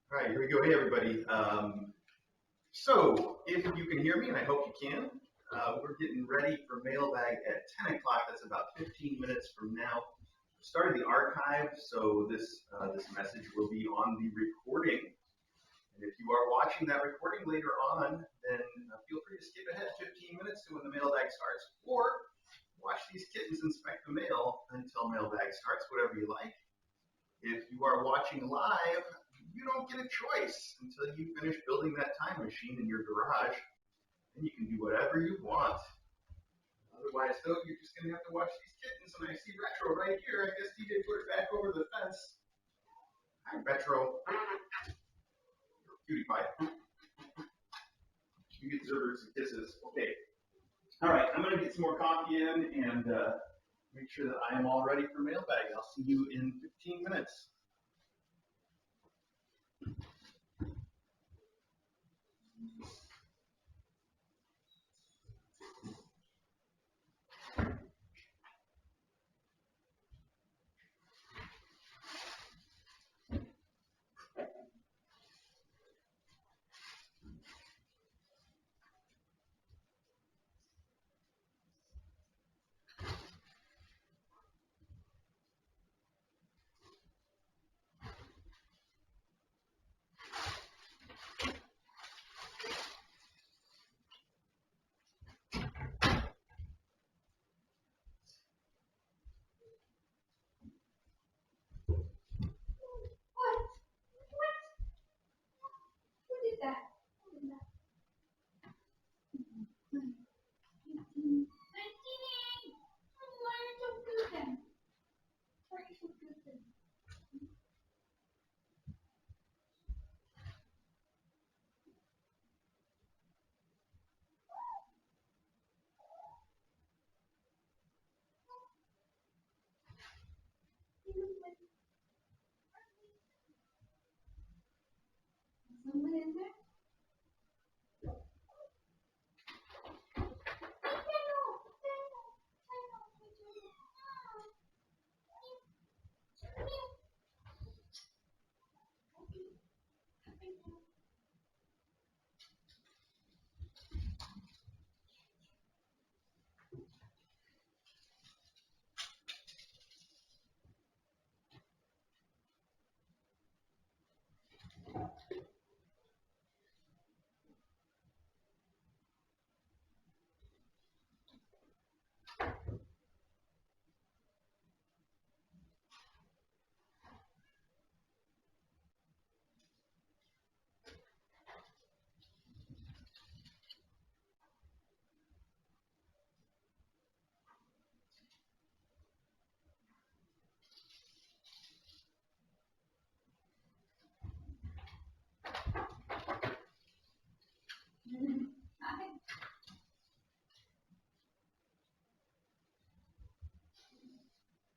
All right, here we go. Hey, everybody. So, if you can hear me, and I hope you can, we're getting ready for Mailbag at 10 o'clock. That's about 15 minutes from now. We started the archive, so this message will be on the recording. And if you are watching that recording later on, then feel free to skip ahead 15 minutes to when the Mailbag starts, or watch these kittens inspect the mail until Mailbag starts, whatever you like. If you are watching live, you don't get a choice until you finish building that time machine in your garage, and you can do whatever you want. Otherwise, though, you're just going to have to watch these kittens, and I see Retro right here. I guess DJ put it back over the fence. Hi, Retro. Cutie pie. You get Zerber's and kisses. Okay. All right, I'm going to get some more coffee in and make sure that I am all ready for Mailbag. I'll see you in 15 minutes. Someone in there?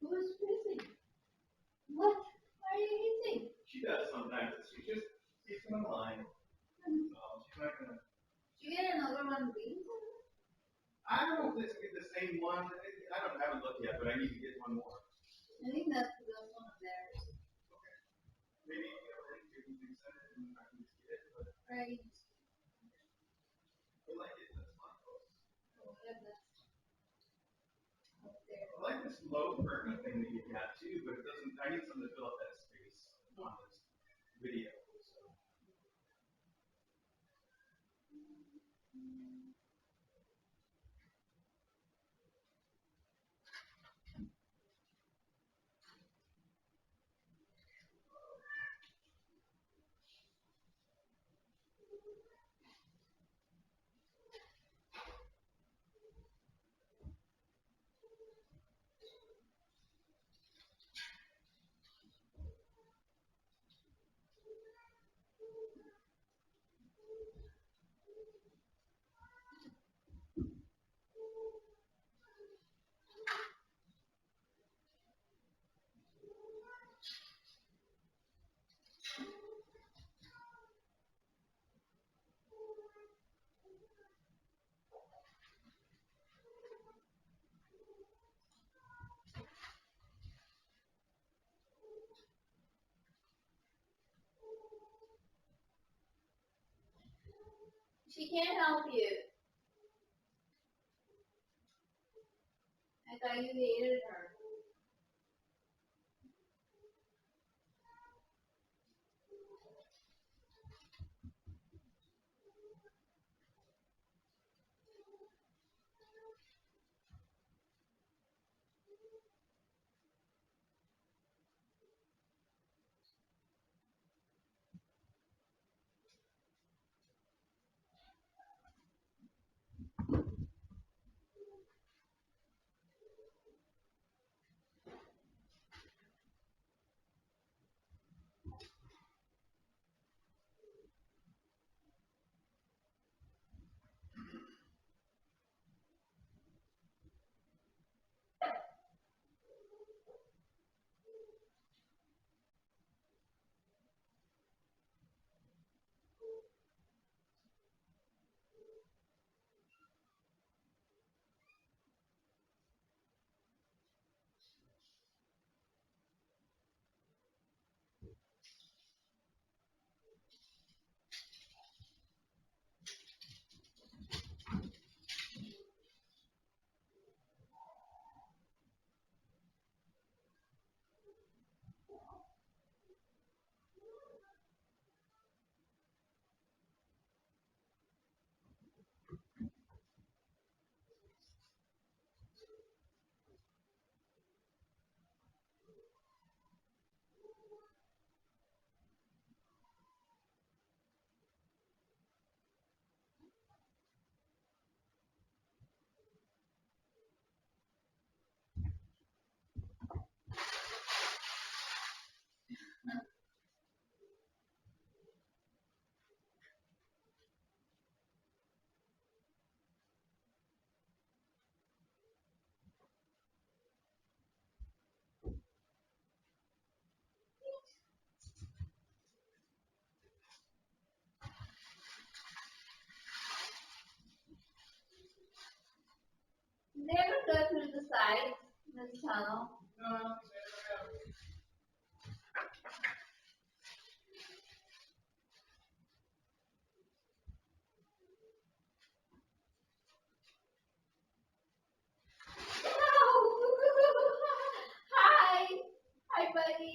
Who's busy? What are you eating? She does sometimes. She's just keeping in line. She's not gonna. Did you get another one of these? I don't know if this is the same one. I haven't looked yet, but I need to get one more. I think that's one of theirs. Okay. Maybe you can send it and I can just get it. But Right. I like it. That's fun. Oh, yeah, that's up there. I like this low curtain thing that you got too, but it doesn't. I need something to fill up that space on this video. So. She can't help you. I thought you hated her. Did they ever go through the sides of this tunnel? No. Hi. Hi, buddy.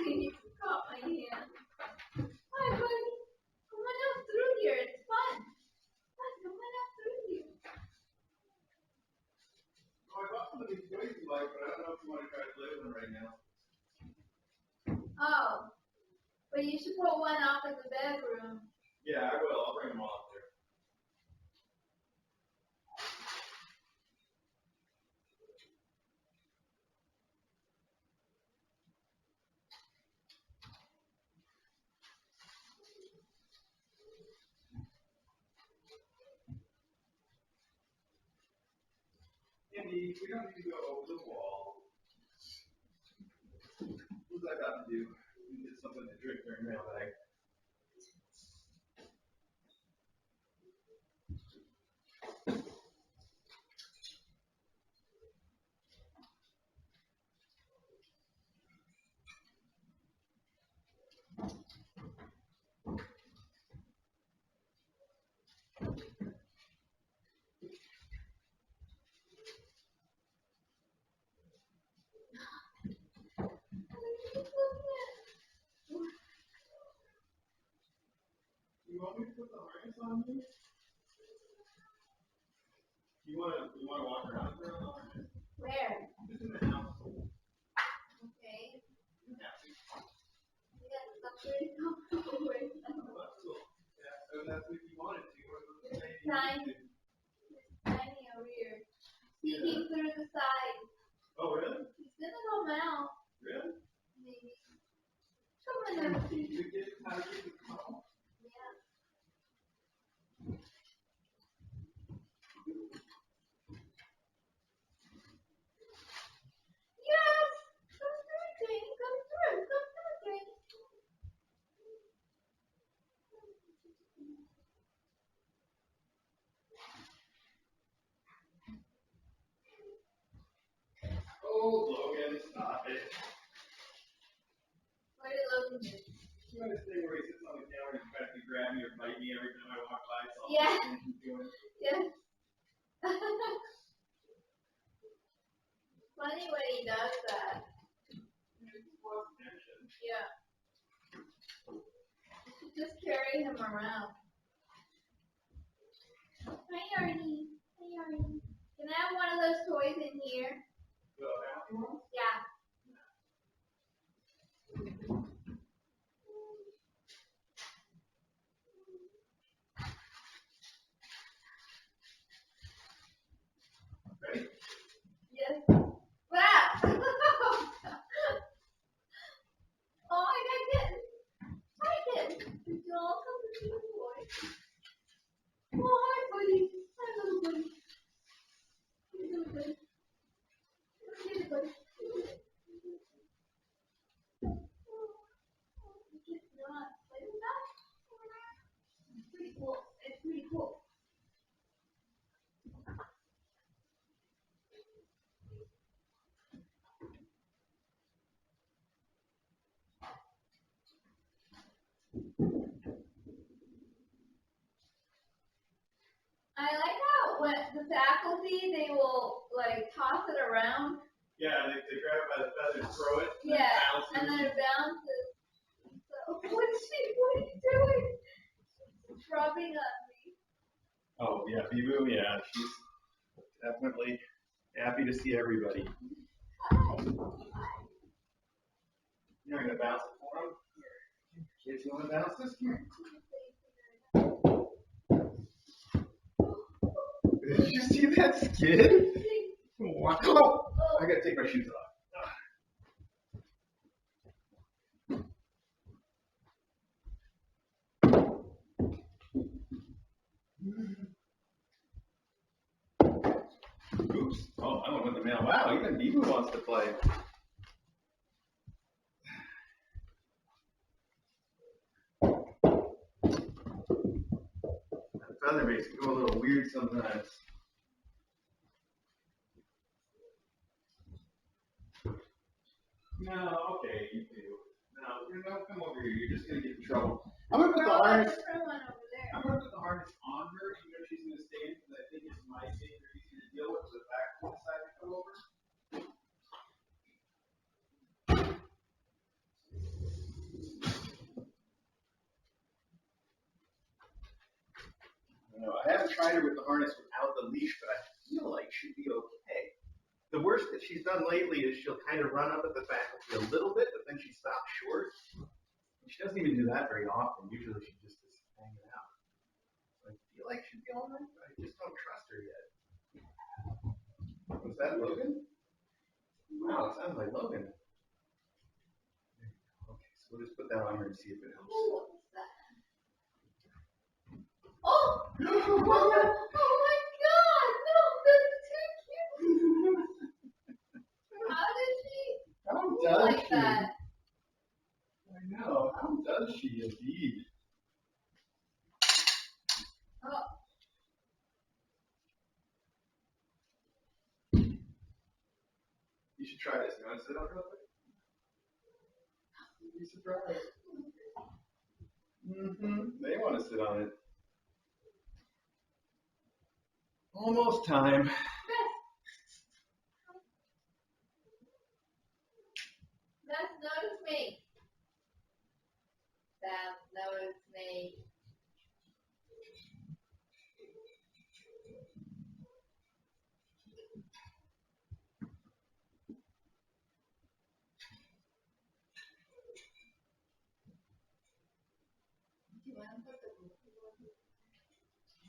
You caught my hand. Hi, buddy. Come on out through here. It's fun. Come on out through here. Oh, I bought some of these toys you like, but I don't know if you want to try to play with them right now. Oh. But you should put one up in the bedroom. Yeah, I will. I'll bring them all up there. Andy, we don't need to go over the wall. What's that got to do? We get something to drink during mailbag. You want me to put the harness on you? You want to walk around for a harness? Where? Just in the house. Okay. Yeah. You got stuff pretty comfortable with them. Oh, that's cool. Yeah, so that's what you wanted to. It's tiny. It's tiny over here. He came through the side. Oh, really? He's gonna come out. Really? Maybe. Come on now. You get how to get the tunnel? Yeah. Yes! Come through, Jane. Come through. Come through, Jane. Oh, Logan, stop it. What did Logan do? You know this thing where he sits on the counter and tries to grab me or bite me every time I walk by? So Yeah. Yeah. Funny when he does that. Yeah. You should just carry him around. Hi, Arnie. Hey, Arnie. Can I have one of those toys in here? Yeah. Ready? Yes. Wow. Oh, I got Kitten. Hi, Kitten. Did you all come to see the toy? Oh, hi, buddy. Hi, little buddy. Hey, little buddy. Hey, little buddy. You just not play with that? It's pretty cool. It's pretty cool. I like how when the faculty, they will like toss it around. Yeah, they grab it by the feathers, throw it, Yeah, and and then it bounces. So, what are you doing? She's rubbing on me. Oh, yeah, Bibu, yeah, she's definitely happy to see everybody. Hi. You're not going to bounce it for him? Kids, you want to bounce this? Come here. Did you see that skid? Wow. I got to take my shoes off. Oops. Oh, I went with the mail. Wow, even Bibu wants to play. That feather makes it go a little weird sometimes. No, okay, you do. No, don't come over here. You're just going to get in trouble. I'm going to put the harness. I'm going to put the harness on her, even though she's going to stay in, because I think it might make her easier to deal with the back to decide to come over. I haven't tried her with the harness without the leash, but I feel like she'd be okay. The worst that she's done lately is she'll kind of run up at the faculty a little bit, but then she stops short. She doesn't even do that very often. Usually she just is hanging out. So I feel like she'd be all right, but I just don't trust her yet. Was that Logan? Wow, it sounds like Logan. Okay, so we'll just put that on her and see if it helps. Oh! Oh my God! No, that's too cute. How does How does like she? that? I know. How does she indeed? Oh. You should try this. You want to sit up real quick? You'd be surprised. They want to sit on it. Almost time. Beth, notice me. Beth, notice me.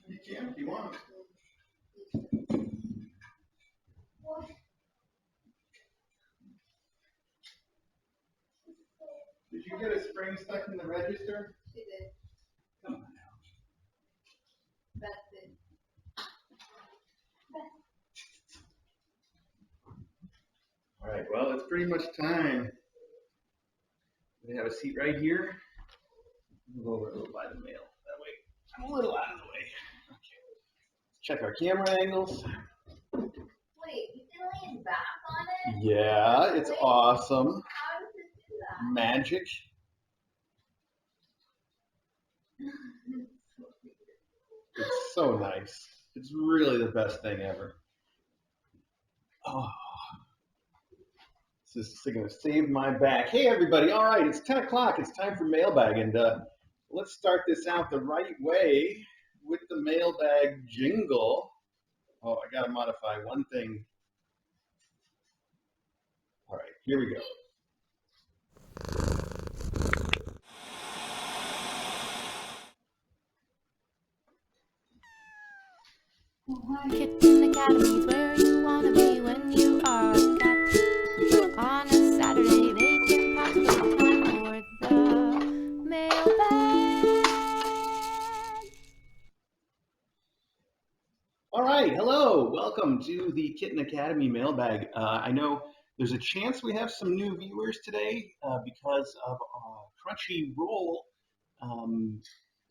You can if you want. What? Did you get a spring stuck in the register? She did. Come on now. Beth did. All right, well, it's pretty much time. We have a seat right here. Move over a little by the mail. That way, I'm a little out of the way. Okay. Let's check our camera angles. Wait, you can lean back on it? Yeah, it's awesome. How does it do that? Magic. so nice. It's really the best thing ever. Oh, this is going to save my back. Hey, everybody. All right, it's 10 o'clock. It's time for Mailbag. And let's start this out the right way with the Mailbag jingle. Oh, I got to modify one thing. All right, here we go. Kitten Academy's where you wanna be when you are a cat. On a Saturday they can pop the time for the mailbag. All right, hello, welcome to the Kitten Academy Mailbag. I know there's a chance we have some new viewers today because of Crunchyroll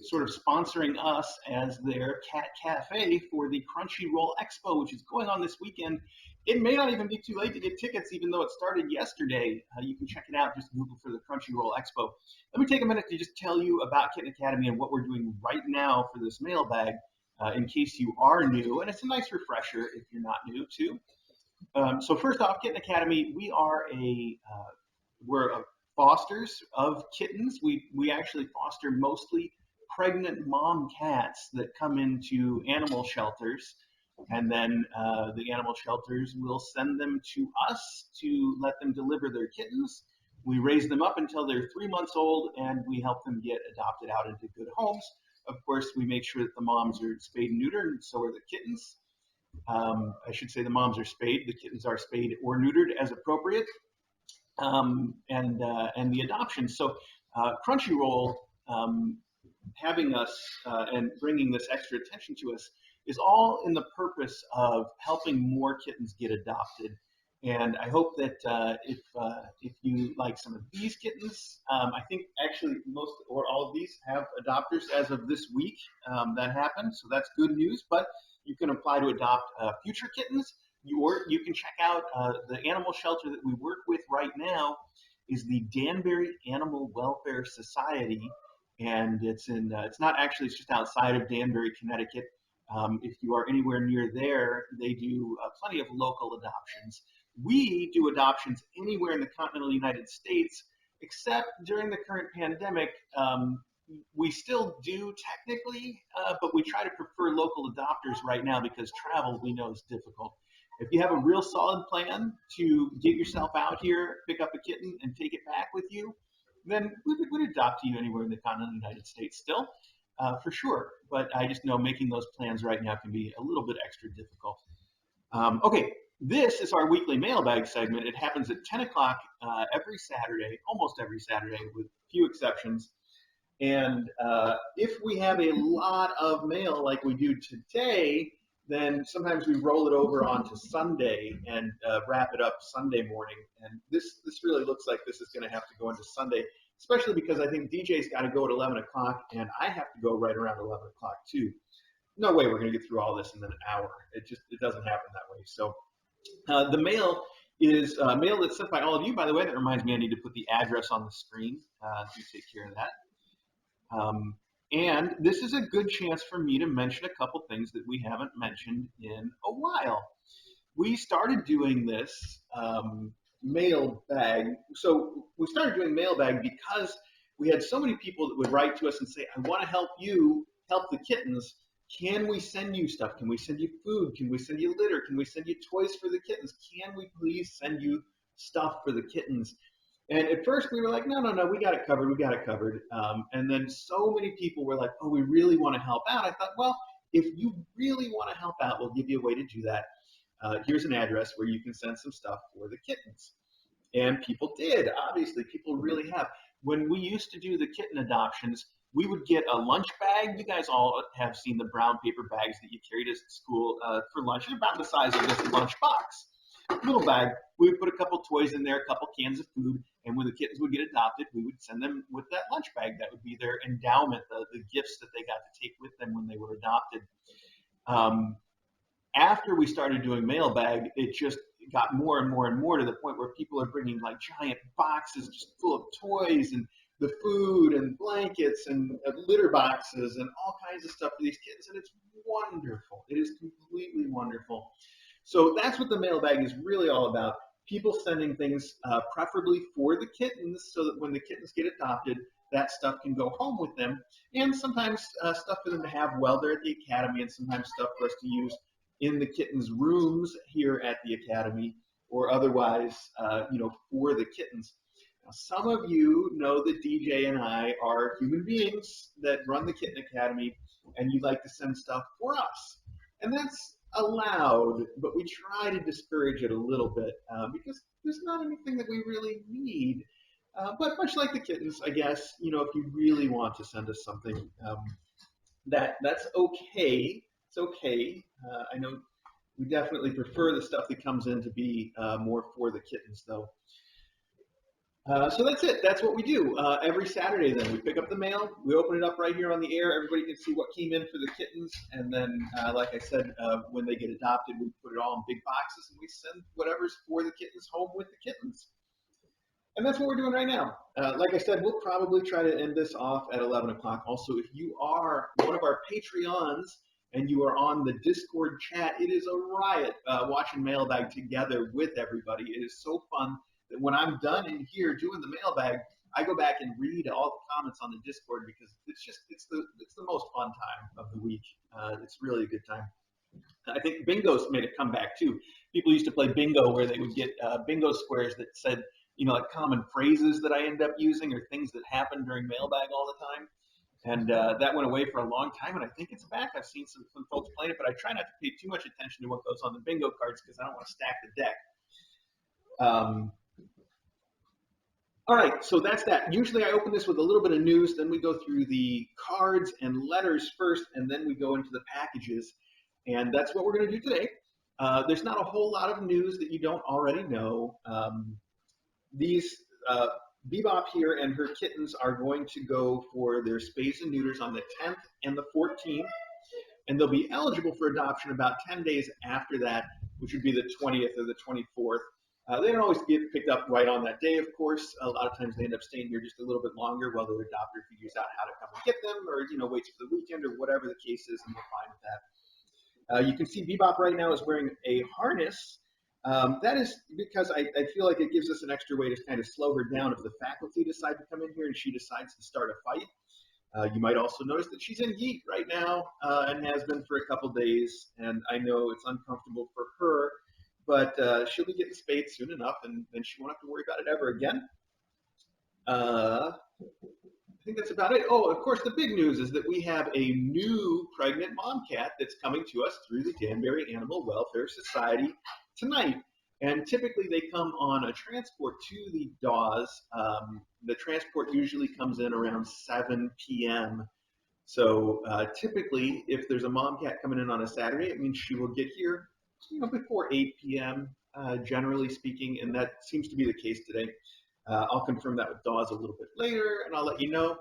sort of sponsoring us as their cat cafe for the Crunchyroll Expo, which is going on this weekend. It may not even be too late to get tickets, even though it started yesterday. You can check it out, just Google for the Crunchyroll Expo. Let me take a minute to just tell you about Kitten Academy and what we're doing right now for this mailbag, in case you are new, and it's a nice refresher if you're not new too. So first off, Kitten Academy, we're fosters of kittens. We actually foster mostly pregnant mom cats that come into animal shelters, and then the animal shelters will send them to us to let them deliver their kittens. We raise them up until they're 3 months old, and we help them get adopted out into good homes. Of course, we make sure that the moms are spayed and neutered, and so are the kittens. I should say the moms are spayed, the kittens are spayed or neutered as appropriate, and the adoption. So Crunchyroll having us and bringing this extra attention to us is all in the purpose of helping more kittens get adopted. And I hope that if you like some of these kittens, I think actually most or all of these have adopters as of this week. That happened, so that's good news. But you can apply to adopt future kittens. You can check out the animal shelter that we work with right now is the Danbury Animal Welfare Society, and it's just outside of Danbury, Connecticut. If you are anywhere near there, they do plenty of local adoptions. We do adoptions anywhere in the continental United States, except during the current pandemic. We still do technically, but we try to prefer local adopters right now because travel we know is difficult. If you have a real solid plan to get yourself out here, pick up a kitten, and take it back with you, then we would adopt you anywhere in the continental United States still, for sure. But I just know making those plans right now can be a little bit extra difficult. Okay, this is our weekly mailbag segment. It happens at 10 o'clock every Saturday, almost every Saturday, with few exceptions. And if we have a lot of mail like we do today, then sometimes we roll it over onto Sunday and wrap it up Sunday morning. And this really looks like this is going to have to go into Sunday, especially because I think DJ's got to go at 11 o'clock, and I have to go right around 11 o'clock too. No way we're going to get through all this in an hour. It doesn't happen that way. So the mail is mail that's sent by all of you. By the way, that reminds me I need to put the address on the screen to take care of that. And this is a good chance for me to mention a couple things that we haven't mentioned in a while. We started doing this mailbag. So we started doing mailbag because we had so many people that would write to us and say, I want to help you help the kittens. Can we send you stuff? Can we send you food? Can we send you litter? Can we send you toys for the kittens? Can we please send you stuff for the kittens? And at first we were like, no, we got it covered. And then so many people were like, oh, we really want to help out. I thought, well, if you really want to help out, we'll give you a way to do that. Here's an address where you can send some stuff for the kittens. And people did. Obviously, people really have. When we used to do the kitten adoptions, we would get a lunch bag. You guys all have seen the brown paper bags that you carry to school for lunch. They're about the size of this lunch box. Little bag. We would put a couple toys in there, a couple cans of food, and when the kittens would get adopted, we would send them with that lunch bag. That would be their endowment, the gifts that they got to take with them when they were adopted. After we started doing mailbag, it just got more and more and more to the point where people are bringing like giant boxes just full of toys, and the food and blankets and litter boxes and all kinds of stuff for these kittens, and it's wonderful. It is completely wonderful. So that's what the mailbag is really all about. People sending things preferably for the kittens so that when the kittens get adopted, that stuff can go home with them. And sometimes stuff for them to have while they're at the academy, and sometimes stuff for us to use in the kittens' rooms here at the academy, or otherwise, for the kittens. Now, some of you know that DJ and I are human beings that run the Kitten Academy, and you like to send stuff for us. And that's allowed, but we try to discourage it a little bit because there's not anything that we really need. But much like the kittens, I guess, if you really want to send us something, that's okay. It's okay. I know we definitely prefer the stuff that comes in to be more for the kittens, though. So that's it. That's what we do. Every Saturday, then, we pick up the mail. We open it up right here on the air. Everybody can see what came in for the kittens. And then, like I said, when they get adopted, we put it all in big boxes, and we send whatever's for the kittens home with the kittens. And that's what we're doing right now. Like I said, we'll probably try to end this off at 11 o'clock. Also, if you are one of our Patreons and you are on the Discord chat, it is a riot watching Mailbag together with everybody. It is so fun that when I'm done in here doing the Mailbag, I go back and read all the comments on the Discord because it's the most fun time of the week. It's really a good time. I think bingo's made a comeback too. People used to play bingo where they would get bingo squares that said, like common phrases that I end up using or things that happen during Mailbag all the time. And that went away for a long time, and I think it's back. I've seen some folks playing it, but I try not to pay too much attention to what goes on the bingo cards because I don't want to stack the deck. All right, so that's that. Usually I open this with a little bit of news, then we go through the cards and letters first, and then we go into the packages. And that's what we're going to do today. There's not a whole lot of news that you don't already know. Bebop here and her kittens are going to go for their spays and neuters on the 10th and the 14th, and they'll be eligible for adoption about 10 days after that, which would be the 20th or the 24th. They don't always get picked up right on that day, of course. A lot of times they end up staying here just a little bit longer while their adopter figures out how to come and get them, or waits for the weekend or whatever the case is, and we're fine with that. You can see Bebop right now is wearing a harness. That is because I feel like it gives us an extra way to kind of slow her down if the faculty decide to come in here and she decides to start a fight. You might also notice that she's in heat right now and has been for a couple days, and I know it's uncomfortable for her, but she'll be getting spayed soon enough, and then she won't have to worry about it ever again. I think that's about it. Oh, of course, the big news is that we have a new pregnant mom cat that's coming to us through the Danbury Animal Welfare Society tonight. And typically they come on a transport to the Dawes. The transport usually comes in around 7 p.m. So typically, if there's a mom cat coming in on a Saturday, it means she will get here before 8 p.m., generally speaking, and that seems to be the case today. I'll confirm that with Dawes a little bit later, and I'll let you know.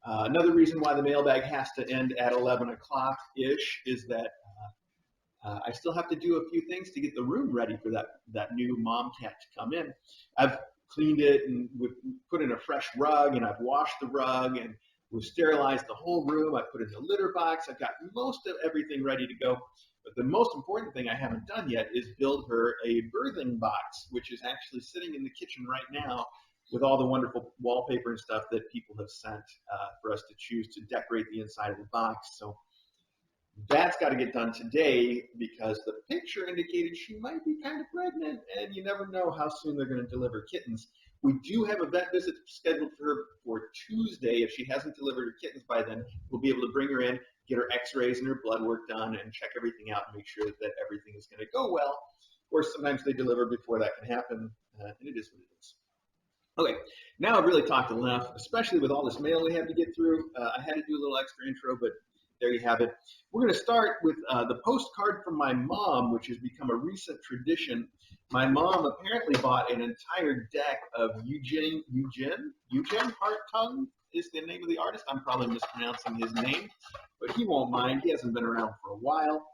Another reason why the mailbag has to end at 11 o'clock-ish is that I still have to do a few things to get the room ready for that new mom cat to come in. I've cleaned it, and we've put in a fresh rug, and I've washed the rug, and we've sterilized the whole room. I put in the litter box. I've got most of everything ready to go. But the most important thing I haven't done yet is build her a birthing box, which is actually sitting in the kitchen right now with all the wonderful wallpaper and stuff that people have sent for us to choose to decorate the inside of the box. So that's got to get done today because the picture indicated she might be kind of pregnant, and you never know how soon they're going to deliver kittens. We do have a vet visit scheduled for her for Tuesday. If she hasn't delivered her kittens by then, we'll be able to bring her in, get her x-rays and her blood work done, and check everything out and make sure that everything is going to go well. Of course, sometimes they deliver before that can happen, and it is what it is. Okay, now I've really talked enough, especially with all this mail we had to get through. I had to do a little extra intro, but there you have it. We're going to start with the postcard from my mom, which has become a recent tradition. My mom apparently bought an entire deck of Eugen Hartung is the name of the artist. I'm probably mispronouncing his name, but he won't mind. He hasn't been around for a while.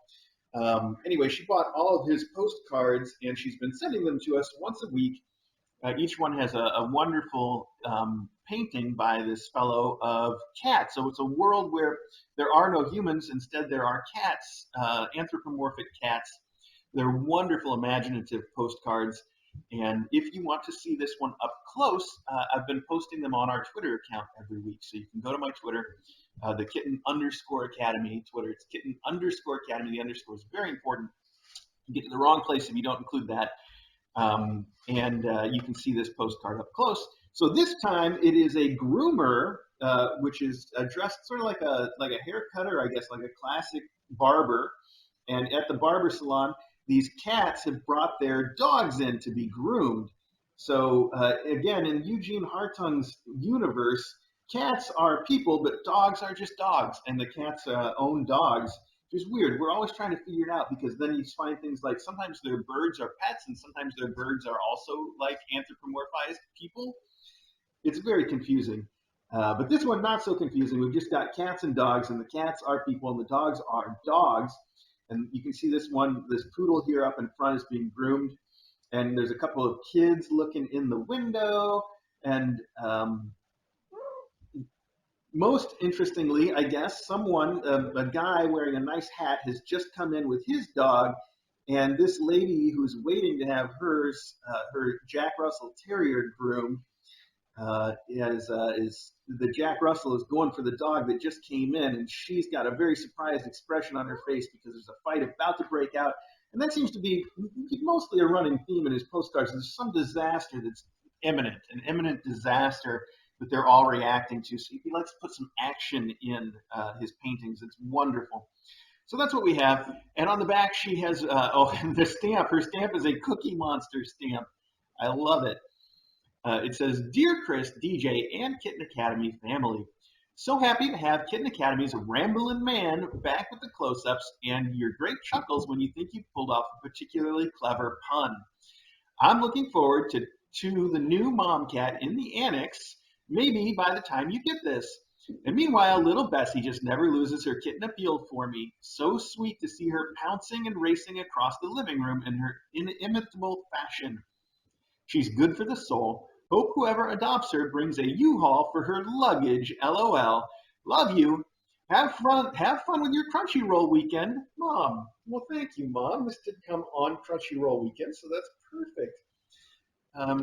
Anyway, she bought all of his postcards, and she's been sending them to us once a week. Each one has a wonderful painting by this fellow of cats. So it's a world where there are no humans. Instead, there are cats, anthropomorphic cats. They're wonderful, imaginative postcards. And if you want to see this one up close, I've been posting them on our Twitter account every week. So you can go to my Twitter, the Kitten_Academy Twitter. It's Kitten_Academy. The underscore is very important. You get to the wrong place if you don't include that. You can see this postcard up close. So this time it is a groomer, which is dressed sort of like a hair cutter, I guess, like a classic barber. And at the barber salon, these cats have brought their dogs in to be groomed. So again, in Eugene Hartung's universe, cats are people, but dogs are just dogs, and the cats own dogs. Which is weird. We're always trying to figure it out because then you find things like sometimes their birds are pets and sometimes their birds are also like anthropomorphized people. It's very confusing. But this one, not so confusing. We've just got cats and dogs, and the cats are people and the dogs are dogs. And you can see this one, this poodle here up in front is being groomed. And there's a couple of kids looking in the window. And most interestingly, I guess, a guy wearing a nice hat has just come in with his dog, and this lady who's waiting to have her Jack Russell Terrier groomed is the Jack Russell is going for the dog that just came in, and she's got a very surprised expression on her face because there's a fight about to break out, and that seems to be mostly a running theme in his postcards. There's some disaster that's imminent, an imminent disaster that they're all reacting to. So he likes to put some action in his paintings. It's wonderful. So that's what we have. And on the back, she has, and the stamp. Her stamp is a Cookie Monster stamp. I love it. It says, Dear Chris, DJ, and Kitten Academy family, so happy to have Kitten Academy's Ramblin' Man back with the close-ups and your great chuckles when you think you pulled off a particularly clever pun. I'm looking forward to the new mom cat in the annex, maybe by the time you get this. And meanwhile, little Bessie just never loses her kitten appeal for me. So sweet to see her pouncing and racing across the living room in her inimitable fashion. She's good for the soul. Hope whoever adopts her brings a U-Haul for her luggage, LOL. Love you. Have fun with your Crunchyroll weekend, Mom. Well, thank you, Mom. This did come on Crunchyroll weekend, so that's perfect.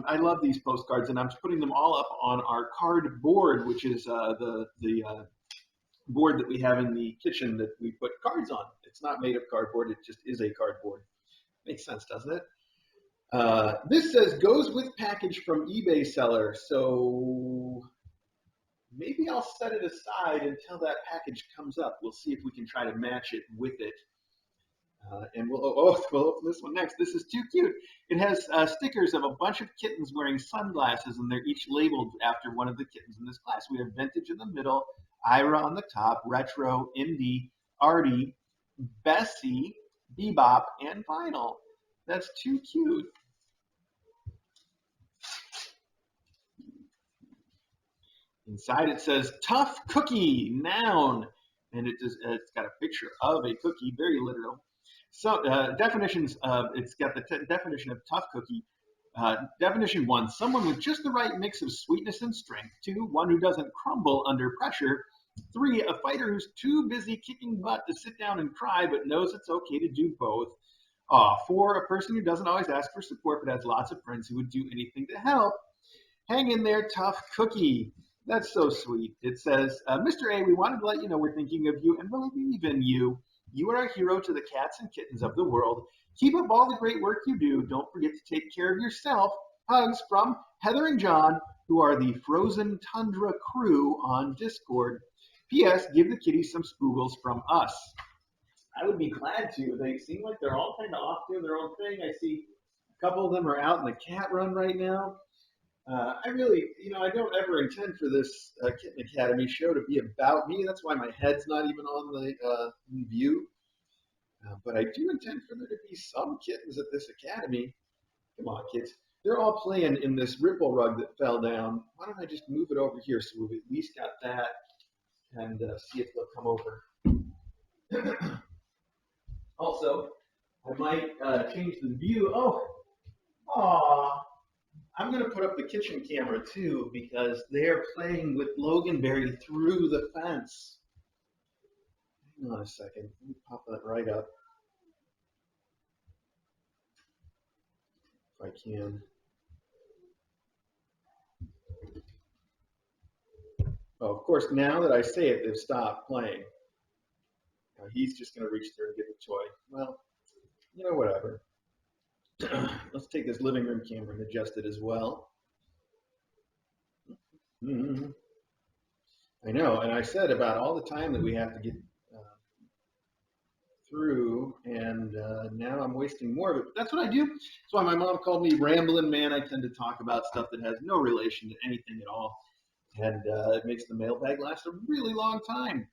I love these postcards, and I'm putting them all up on our card board, which is the board that we have in the kitchen that we put cards on. It's not made of cardboard, it just is a cardboard. Makes sense, doesn't it? This says, goes with package from eBay seller, so maybe I'll set it aside until that package comes up. We'll see if we can try to match it with it. And we'll open this one next. This is too cute. It has stickers of a bunch of kittens wearing sunglasses, and they're each labeled after one of the kittens in this class. We have Vintage in the middle, Ira on the top, Retro, Indie, Artie, Bessie, Bebop, and Vinyl. That's too cute. Inside it says, Tough Cookie, noun. And it's got a picture of a cookie, very literal. So definitions of, it's got the definition of tough cookie. Definition 1, someone with just the right mix of sweetness and strength. 2, one who doesn't crumble under pressure. 3, a fighter who's too busy kicking butt to sit down and cry, but knows it's okay to do both. 4, a person who doesn't always ask for support, but has lots of friends who would do anything to help. Hang in there, tough cookie. That's so sweet. It says, Mr. A, we wanted to let you know we're thinking of you and believe in you. You are our hero to the cats and kittens of the world. Keep up all the great work you do. Don't forget to take care of yourself. Hugs from Heather and John, who are the Frozen Tundra crew on Discord. P.S. Give the kitties some spoogles from us. I would be glad to. They seem like they're all kind of off doing their own thing. I see a couple of them are out in the cat run right now. I really, I don't ever intend for this Kitten Academy show to be about me. That's why my head's not even on the view. But I do intend for there to be some kittens at this academy. Come on, kids. They're all playing in this ripple rug that fell down. Why don't I just move it over here so we've at least got that and see if they'll come over. Also, I might change the view. Oh, aw. I'm going to put up the kitchen camera too because they're playing with Loganberry through the fence. Hang on a second. Let me pop that right up if I can. Oh, of course, now that I say it, they've stopped playing. Now he's just going to reach through and get the toy. Well, you know, whatever. Let's take this living room camera and adjust it as well. I know, and I said about all the time that we have to get through, and now I'm wasting more of it. But that's what I do. That's why my mom called me Ramblin' Man. I tend to talk about stuff that has no relation to anything at all, and it makes the mailbag last a really long time.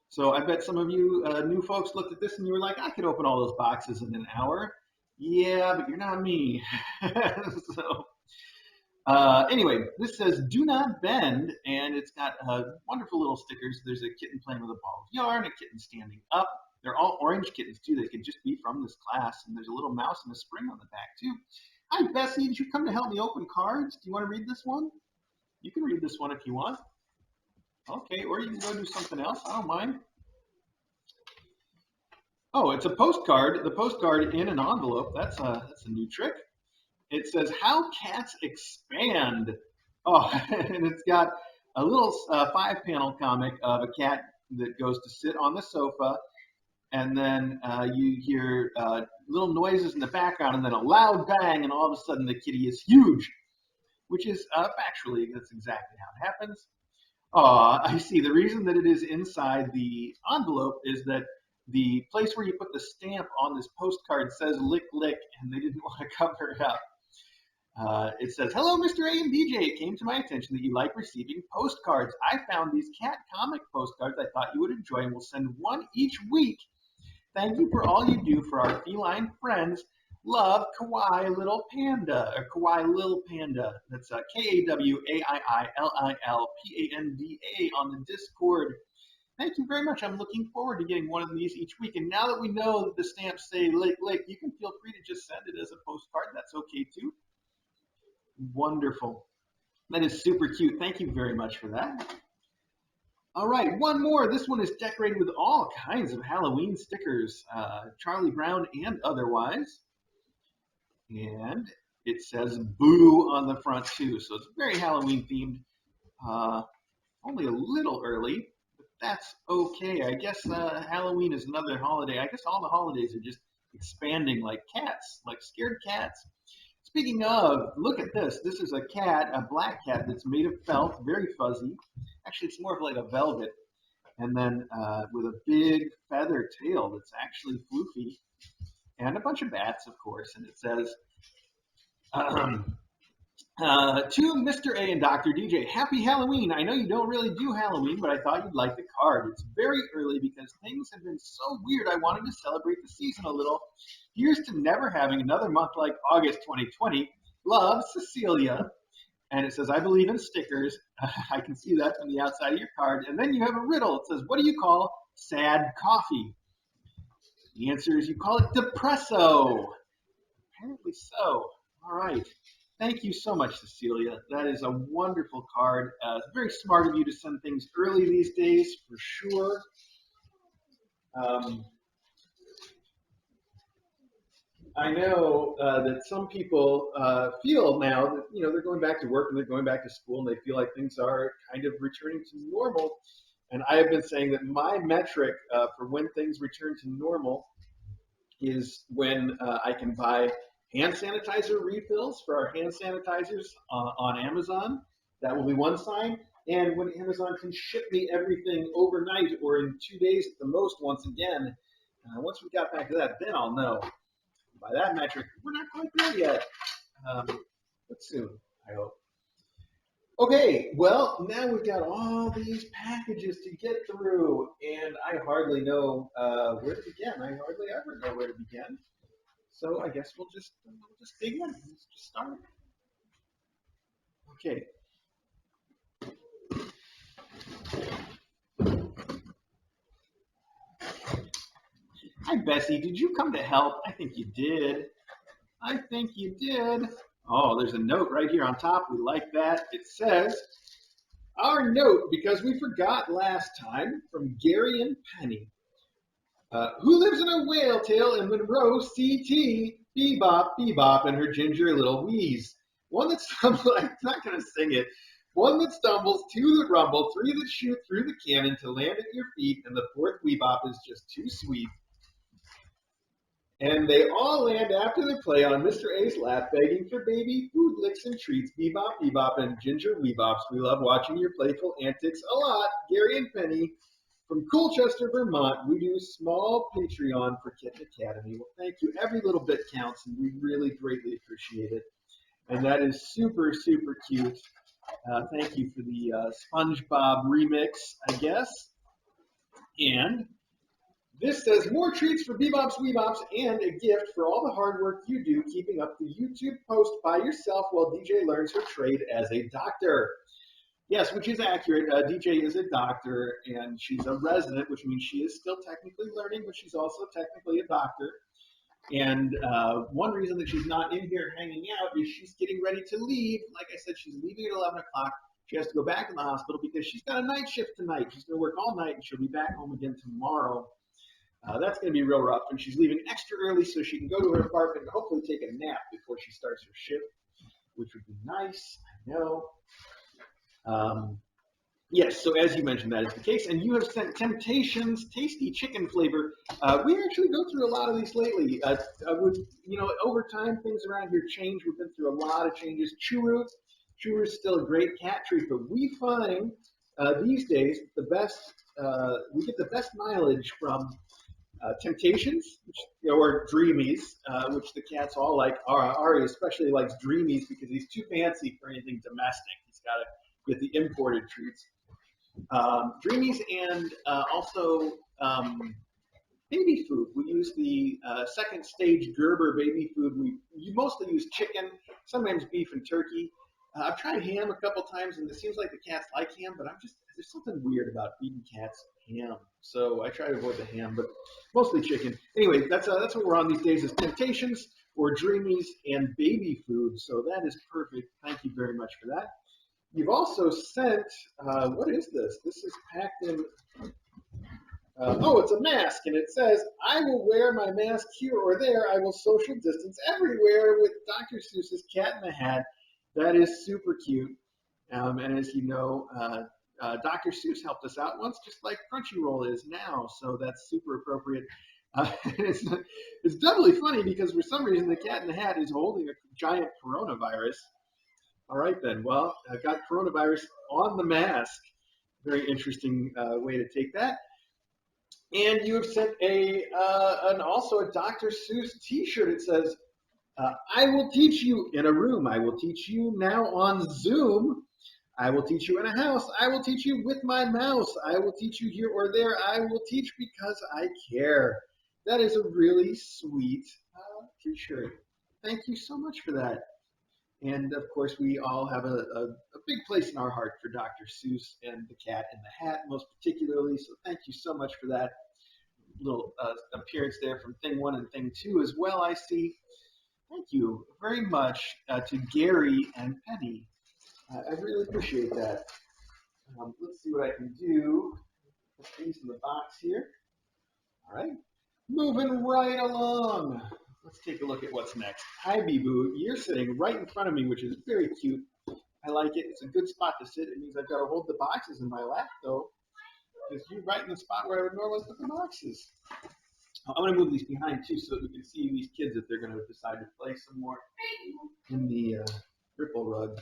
So I bet some of you new folks looked at this and you were like, I could open all those boxes in an hour. Yeah, but you're not me. So anyway, this says, do not bend, and it's got wonderful little stickers. There's a kitten playing with a ball of yarn, a kitten standing up. They're all orange kittens, too. They could just be from this class, and there's a little mouse and a spring on the back, too. Hi, Bessie. Did you come to help me open cards? Do you want to read this one? You can read this one if you want. Okay, or you can go do something else. I don't mind. Oh, it's a postcard. The postcard in an envelope. That's a new trick. It says, how cats expand. Oh, and it's got a little 5-panel comic of a cat that goes to sit on the sofa, and then you hear little noises in the background, and then a loud bang, and all of a sudden the kitty is huge, which is factually, that's exactly how it happens. I see. The reason that it is inside the envelope is that the place where you put the stamp on this postcard says lick lick, and they didn't want to cover it up. It says, hello, Mr. A and DJ. It came to my attention that you like receiving postcards. I found these cat comic postcards I thought you would enjoy and will send one each week. Thank you for all you do for our feline friends. Love, Kawaii Little Panda, or Kawaii Lil Panda. That's KAWAIILLPANDA on the Discord. Thank you very much. I'm looking forward to getting one of these each week. And now that we know that the stamps say lick lick, you can feel free to just send it as a postcard. That's okay too. Wonderful. That is super cute. Thank you very much for that. All right, one more. This one is decorated with all kinds of Halloween stickers, Charlie Brown and otherwise. And it says boo on the front too. So it's very Halloween themed. Only a little early, but that's okay. I guess Halloween is another holiday. I guess all the holidays are just expanding like cats, like scared cats. Speaking of, look at this. This is a cat, a black cat that's made of felt, very fuzzy. Actually, it's more of like a velvet. And then with a big feather tail that's actually floofy. And a bunch of bats, of course. And it says, to Mr. A and Dr. DJ, happy Halloween. I know you don't really do Halloween, but I thought you'd like the card. It's very early because things have been so weird. I wanted to celebrate the season a little. Here's to never having another month like August 2020. Love, Cecilia. And it says, I believe in stickers. I can see that from the outside of your card. And then you have a riddle. It says, what do you call sad coffee? The answer is you call it depresso. Apparently so. All right. Thank you so much, Cecilia. That is a wonderful card. It's very smart of you to send things early these days, for sure. I know that some people feel now that they're going back to work and they're going back to school and they feel like things are kind of returning to normal. And I have been saying that my metric for when things return to normal is when I can buy hand sanitizer refills for our hand sanitizers on Amazon. That will be one sign. And when Amazon can ship me everything overnight or in 2 days at the most once again. Once we got back to that, then I'll know. By that metric, we're not quite there yet. But soon, I hope. Okay, well, now we've got all these packages to get through, and I hardly know where to begin. I hardly ever know where to begin. So I guess we'll just dig in. Let's just start. Okay. Hi, Bessie. Did you come to help? I think you did. I think you did. Oh, there's a note right here on top. We like that. It says, our note, because we forgot last time, from Gary and Penny. Who lives in a whale tail in Monroe, CT? Bebop, bebop, and her ginger little wheeze. One that stumbles, I'm not going to sing it. One that stumbles, two that rumble, three that shoot through the cannon to land at your feet, and the fourth bebop is just too sweet. And they all land after the play on Mr. A's lap, begging for baby food, licks, and treats. Bebop, bebop, and ginger weebops. We love watching your playful antics a lot. Gary and Penny from Colchester, Vermont. We do small Patreon for Kitten Academy. Well, thank you. Every little bit counts, and we really greatly appreciate it. And that is super, super cute. Thank you for the SpongeBob remix, I guess. And this says, more treats for Bebops, Weebops, and a gift for all the hard work you do keeping up the YouTube post by yourself while DJ learns her trade as a doctor. Yes, which is accurate. DJ is a doctor, and she's a resident, which means she is still technically learning, but she's also technically a doctor. And one reason that she's not in here hanging out is she's getting ready to leave. Like I said, she's leaving at 11 o'clock. She has to go back to the hospital because she's got a night shift tonight. She's going to work all night, and she'll be back home again tomorrow. That's going to be real rough, and she's leaving extra early so she can go to her apartment and hopefully take a nap before she starts her shift, which would be nice, I know. Yes, so as you mentioned, that is the case, and you have sent Temptations tasty chicken flavor. We actually go through a lot of these lately. Over time, things around here change. We've been through a lot of changes. Churu is still a great cat treat, but we find these days we get the best mileage from Temptations, or Dreamies, which the cats all like. Ari especially likes Dreamies because he's too fancy for anything domestic. He's got to get the imported treats. Dreamies and also baby food. We use the second stage Gerber baby food. You mostly use chicken, sometimes beef and turkey. I've tried ham a couple times, and it seems like the cats like ham, but there's something weird about feeding cats ham. So I try to avoid the ham, but mostly chicken. Anyway, that's what we're on these days is Temptations or Dreamies and baby food. So that is perfect. Thank you very much for that. You've also sent, what is this? This is packed in, it's a mask, and it says, I will wear my mask here or there. I will social distance everywhere with Dr. Seuss's Cat in the Hat. That is super cute. And as you know, Dr. Seuss helped us out once, just like Crunchyroll is now. So that's super appropriate. It's doubly funny because for some reason the Cat in the Hat is holding a giant coronavirus. All right, then. Well, I got coronavirus on the mask. Very interesting way to take that. And you have sent also a Dr. Seuss T-shirt. It says, I will teach you in a room. I will teach you now on Zoom. I will teach you in a house. I will teach you with my mouse. I will teach you here or there. I will teach because I care. That is a really sweet T-shirt. Thank you so much for that. And, of course, we all have a big place in our heart for Dr. Seuss and the Cat in the Hat, most particularly. So thank you so much for that little appearance there from Thing 1 and Thing 2 as well, I see. Thank you very much to Gary and Penny. I really appreciate that. Let's see what I can do. Put these in the box here. All right. Moving right along. Let's take a look at what's next. Hi, Bee-Boo. You're sitting right in front of me, which is very cute. I like it. It's a good spot to sit. It means I've got to hold the boxes in my lap, though, because you're right in the spot where I would normally put the boxes. I'm going to move these behind, too, so that we can see these kids if they're going to decide to play some more in the ripple rug.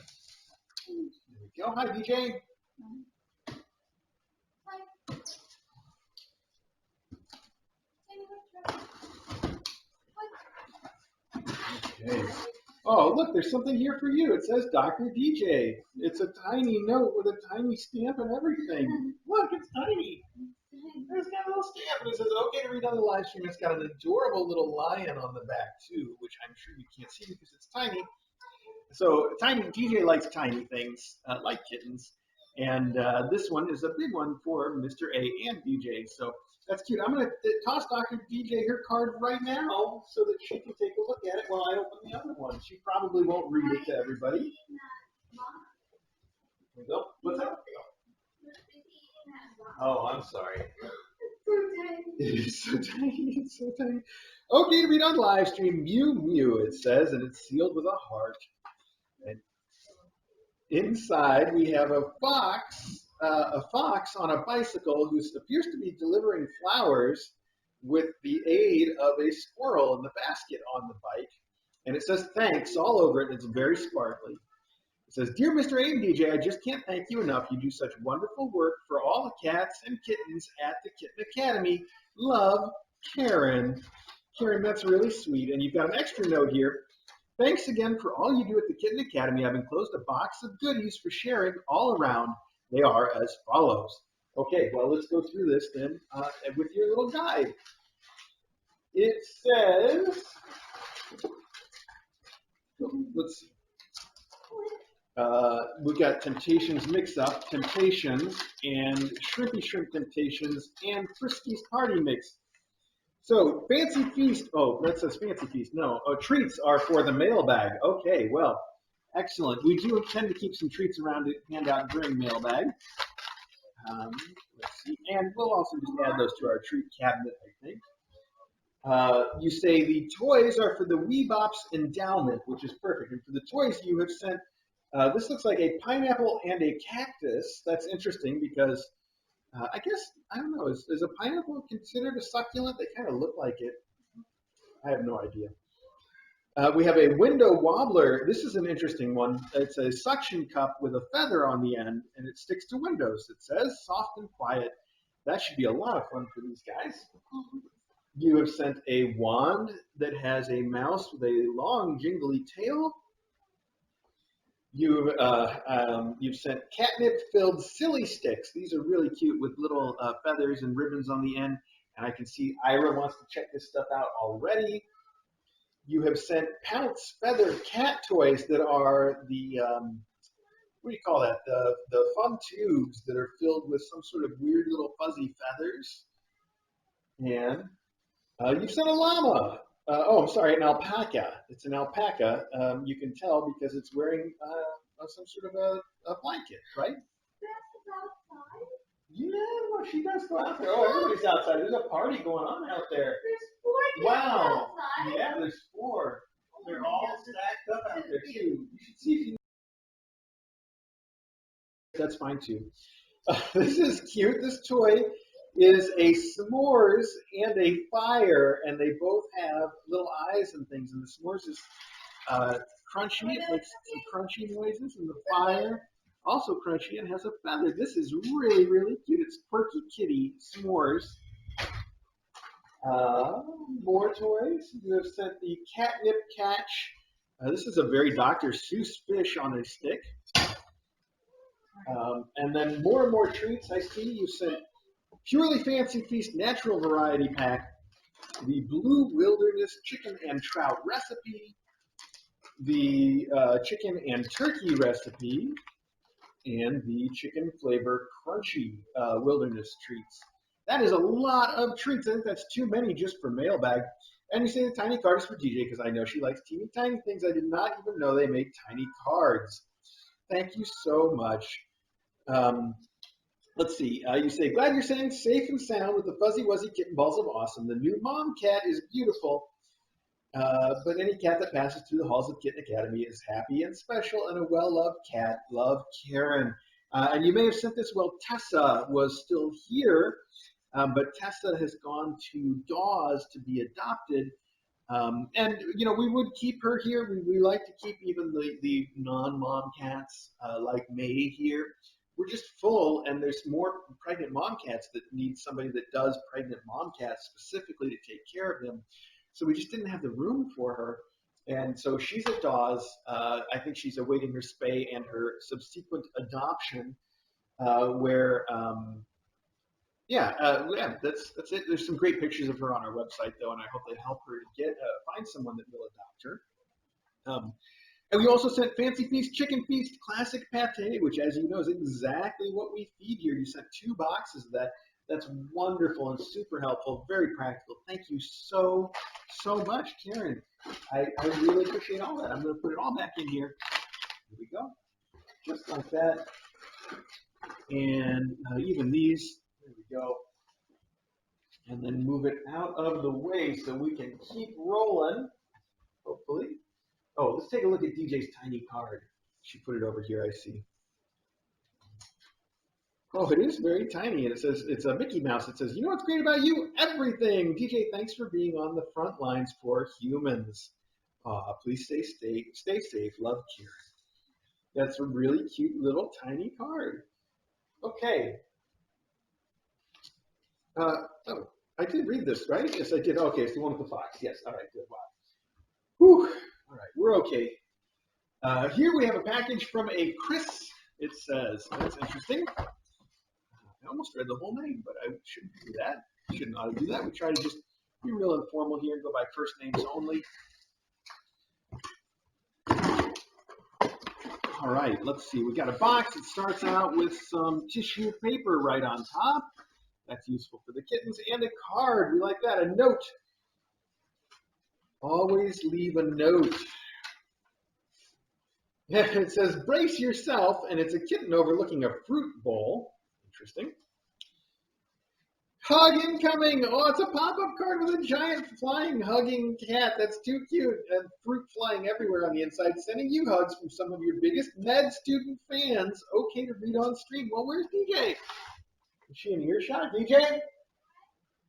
There we go. Hi, DJ. Okay. Oh, look, there's something here for you. It says Dr. DJ. It's a tiny note with a tiny stamp and everything. Look, it's tiny. It's got a little stamp, and it says, okay to read on the live stream. It's got an adorable little lion on the back, too, which I'm sure you can't see because it's tiny. So DJ likes tiny things, like kittens. And this one is a big one for Mr. A and DJ. So That's cute. I'm going to toss Dr. DJ her card right now so that she can take a look at it while I open the other one. She probably won't read it to everybody. There we go. What's that? Oh, I'm sorry. It is so tiny. It's so tiny. Okay, to read on live stream, Mew Mew, it says, and it's sealed with a heart. And inside, we have a fox on a bicycle who appears to be delivering flowers with the aid of a squirrel in the basket on the bike. And it says thanks all over it, and it's very sparkly. It says, Dear Mr. A and DJ, I just can't thank you enough. You do such wonderful work for all the cats and kittens at the Kitten Academy. Love, Karen. Karen, that's really sweet. And you've got an extra note here. Thanks again for all you do at the Kitten Academy. I've enclosed a box of goodies for sharing all around. They are as follows. Okay, well, let's go through this then with your little guide. It says, let's see. We've got Temptations Mix Up, Temptations, and Shrimpy Shrimp Temptations, and Frisky's Party Mix. So, Fancy Feast, oh, that says Fancy Feast, no. Treats are for the mailbag. Okay, well, excellent. We do intend to keep some treats around to hand out during mailbag. Let's see, and we'll also just add those to our treat cabinet, I think. You say the toys are for the Weebops endowment, which is perfect. And for the toys you have sent, this looks like a pineapple and a cactus. That's interesting because I guess, I don't know, is a pineapple considered a succulent? They kind of look like it. I have no idea. We have a window wobbler. This is an interesting one. It's a suction cup with a feather on the end, and it sticks to windows. It says soft and quiet. That should be a lot of fun for these guys. You have sent a wand that has a mouse with a long jingly tail. You've sent catnip-filled silly sticks. These are really cute with little feathers and ribbons on the end. And I can see Ira wants to check this stuff out already. You have sent Pounce feather cat toys that are the, what do you call that? The fun tubes that are filled with some sort of weird little fuzzy feathers. And you've sent a llama. I'm sorry, an alpaca. It's an alpaca. You can tell because it's wearing some sort of a blanket, right? That's outside. Yeah, well, she does go out there. Oh, everybody's outside. There's a party going on out there. There's 4 kids Wow. outside. Yeah, there's 4. They're all stacked up out there, too. You should see if you... That's fine, too. This is cute. This toy is a s'mores and a fire, and they both have little eyes and things. And the s'mores is crunchy. It makes some crunchy noises, and the fire also crunchy and has a feather. This is really, really cute. It's Quirky Kitty s'mores. More toys. You have sent the catnip catch. This is a very Dr. Seuss fish on a stick. And then more and more treats. I see you sent Purely Fancy Feast Natural Variety Pack, the Blue Wilderness Chicken and Trout Recipe, the Chicken and Turkey Recipe, and the Chicken Flavor Crunchy Wilderness Treats. That is a lot of treats. I think that's too many just for mailbag. And you say the tiny card is for DJ because I know she likes teeny tiny things. I did not even know they make tiny cards. Thank you so much. Let's see. You say, glad you're staying safe and sound with the fuzzy wuzzy kitten balls of awesome. The new mom cat is beautiful. But any cat that passes through the halls of Kitten Academy is happy and special and a well-loved cat. Love, Karen. And you may have sent this while Tessa was still here, but Tessa has gone to Dawes to be adopted. And, you know, we would keep her here. We like to keep even the non-mom cats like May here. We're just full, and there's more pregnant mom cats that need somebody that does pregnant mom cats specifically to take care of them. So we just didn't have the room for her. And so she's at Dawes. I think she's awaiting her spay and her subsequent adoption, that's it. There's some great pictures of her on our website, though, and I hope they help her to find someone that will adopt her. And we also sent Fancy Feast Chicken Feast Classic Pate, which, as you know, is exactly what we feed here. You sent 2 boxes of that. That's wonderful and super helpful, very practical. Thank you so much, Karen. I really appreciate all that. I'm going to put it all back in here. Here we go. Just like that. And even these, there we go. And then move it out of the way so we can keep rolling, hopefully. Oh, let's take a look at DJ's tiny card. She put it over here, I see. Oh, it is very tiny, and it says, it's a Mickey Mouse. It says, you know what's great about you? Everything. DJ, thanks for being on the front lines for humans. Please stay safe. Love, Karen. That's a really cute little tiny card. Okay. Oh, I did read this, right? Yes, I did. Okay, it's the one with the fox. Yes, all right, good. Wow. Whew. All right, we're okay. Here we have a package from a Chris, it says. That's interesting. I almost read the whole name, but I shouldn't do that. Shouldn't ought to do that. We try to just be real informal here and go by first names only. All right, let's see. We got a box. It starts out with some tissue paper right on top. That's useful for the kittens. And a card. We like that. A note. Always leave a note. It says, brace yourself, and it's a kitten overlooking a fruit bowl. Interesting. Hug incoming. Oh, it's a pop-up card with a giant flying hugging cat. That's too cute. And fruit flying everywhere on the inside. Sending you hugs from some of your biggest med student fans. Okay to read on stream. Well, where's DJ? Is she in earshot? DJ?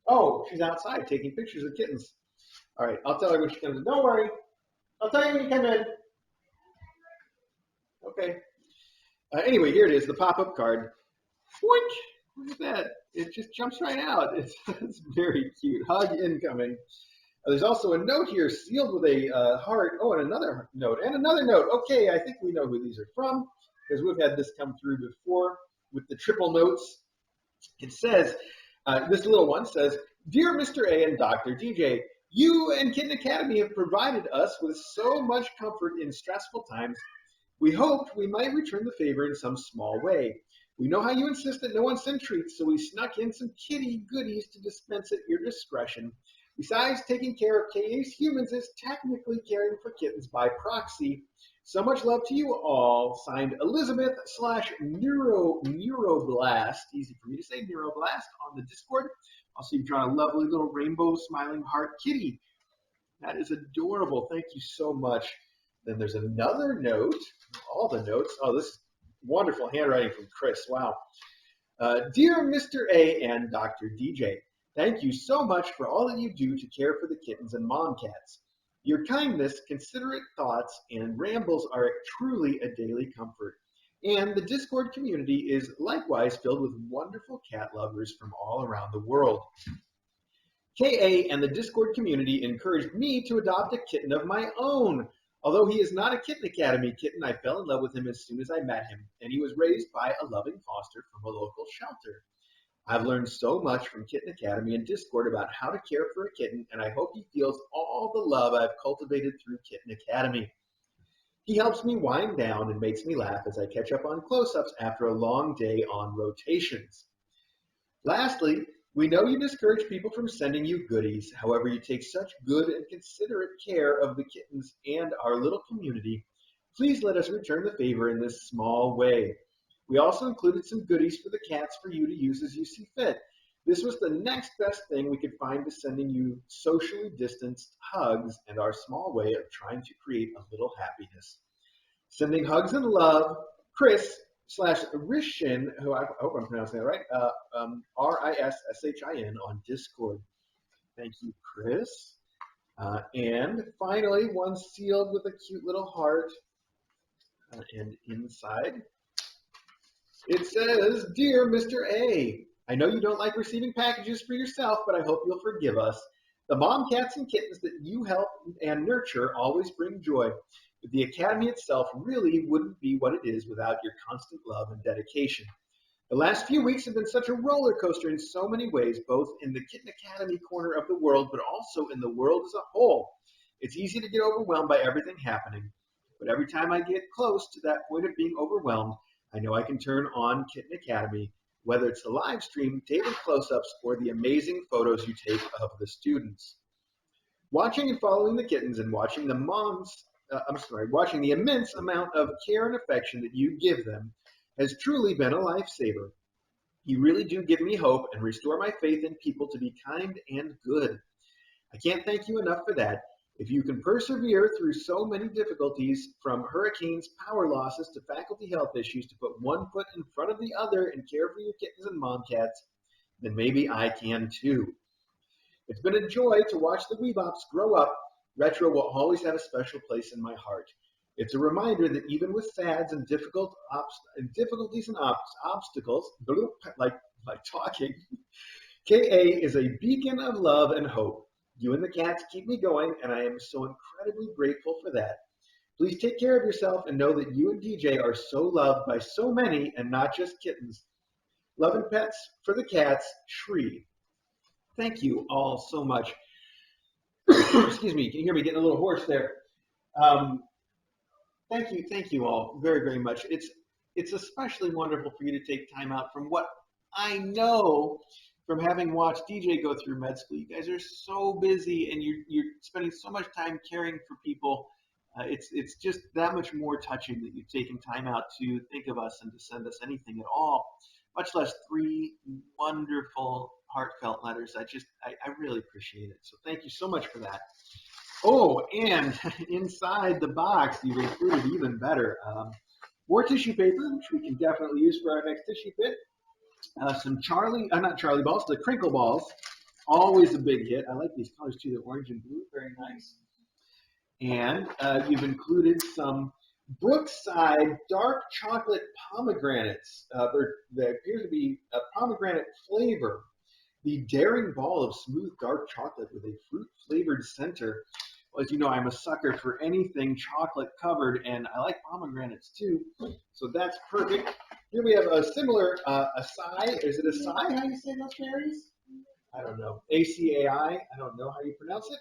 Oh, she's outside taking pictures of kittens. All right, I'll tell her when she comes in. Don't worry. I'll tell you when you come in. Okay. Anyway, here it is, the pop-up card. Boink! Look at that. It just jumps right out. It's very cute. Hug incoming. There's also a note here sealed with a heart. Oh, and another note. And another note. Okay, I think we know who these are from because we've had this come through before with the triple notes. It says, this little one says, Dear Mr. A and Dr. DJ, you and Kitten Academy have provided us with so much comfort in stressful times. We hoped we might return the favor in some small way. We know how you insist that no one send treats, so we snuck in some kitty goodies to dispense at your discretion. Besides, taking care of KA's humans is technically caring for kittens by proxy. So much love to you all. Signed, Elizabeth/Neuroblast. Easy for me to say, Neuroblast on the Discord. Also, you've drawn a lovely little rainbow smiling heart kitty. That is adorable. Thank you so much. Then there's another note. All the notes. Oh, this is wonderful handwriting from Chris. Wow. Dear Mr. A and Dr. DJ, thank you so much for all that you do to care for the kittens and mom cats. Your kindness, considerate thoughts, and rambles are truly a daily comfort. And the Discord community is likewise filled with wonderful cat lovers from all around the world. KA and the Discord community encouraged me to adopt a kitten of my own. Although he is not a Kitten Academy kitten, I fell in love with him as soon as I met him, and he was raised by a loving foster from a local shelter. I've learned so much from Kitten Academy and Discord about how to care for a kitten, and I hope he feels all the love I've cultivated through Kitten Academy. He helps me wind down and makes me laugh as I catch up on close-ups after a long day on rotations. Lastly, we know you discourage people from sending you goodies. However, you take such good and considerate care of the kittens and our little community. Please let us return the favor in this small way. We also included some goodies for the cats for you to use as you see fit. This was the next best thing we could find to sending you socially distanced hugs and our small way of trying to create a little happiness. Sending hugs and love, Chris/Rishin, who I hope I'm pronouncing that right, Rissin on Discord. Thank you, Chris. And finally, one sealed with a cute little heart. And inside, it says, Dear Mr. A, I know you don't like receiving packages for yourself, but I hope you'll forgive us. The mom cats and kittens that you help and nurture always bring joy. But the Academy itself really wouldn't be what it is without your constant love and dedication. The last few weeks have been such a roller coaster in so many ways, both in the Kitten Academy corner of the world, but also in the world as a whole. It's easy to get overwhelmed by everything happening, but every time I get close to that point of being overwhelmed, I know I can turn on Kitten Academy, whether it's the live stream, daily close-ups, or the amazing photos you take of the students. Watching and following the kittens and watching watching the immense amount of care and affection that you give them has truly been a lifesaver. You really do give me hope and restore my faith in people to be kind and good. I can't thank you enough for that. If you can persevere through so many difficulties, from hurricanes, power losses, to faculty health issues, to put one foot in front of the other and care for your kittens and mom cats, then maybe I can too. It's been a joy to watch the Weebops grow up. Retro will always have a special place in my heart. It's a reminder that even with fads and difficulties and obstacles, like talking, KA is a beacon of love and hope. You and the cats keep me going, and I am so incredibly grateful for that. Please take care of yourself and know that you and DJ are so loved by so many and not just kittens. Love and pets for the cats, Shri. Thank you all so much. Excuse me, can you hear me getting a little hoarse there? Thank you all very, very much. It's especially wonderful for you to take time out from what I know from having watched DJ go through med school. You guys are so busy and you're spending so much time caring for people. It's just that much more touching that you've taken time out to think of us and to send us anything at all, much less 3 wonderful heartfelt letters. I really appreciate it. So thank you so much for that. Oh, and inside the box, you've included even better. More tissue paper, which we can definitely use for our next tissue pit. Some not Charlie balls, the crinkle balls. Always a big hit. I like these colors too, the orange and blue, very nice. And you've included some Brookside dark chocolate pomegranates. There appears to be a pomegranate flavor. The daring ball of smooth dark chocolate with a fruit-flavored center. Well, as you know, I'm a sucker for anything chocolate-covered, and I like pomegranates too, so that's perfect. Here we have a similar acai. Is it acai, how you say those berries? I don't know. ACAI. I don't know how you pronounce it.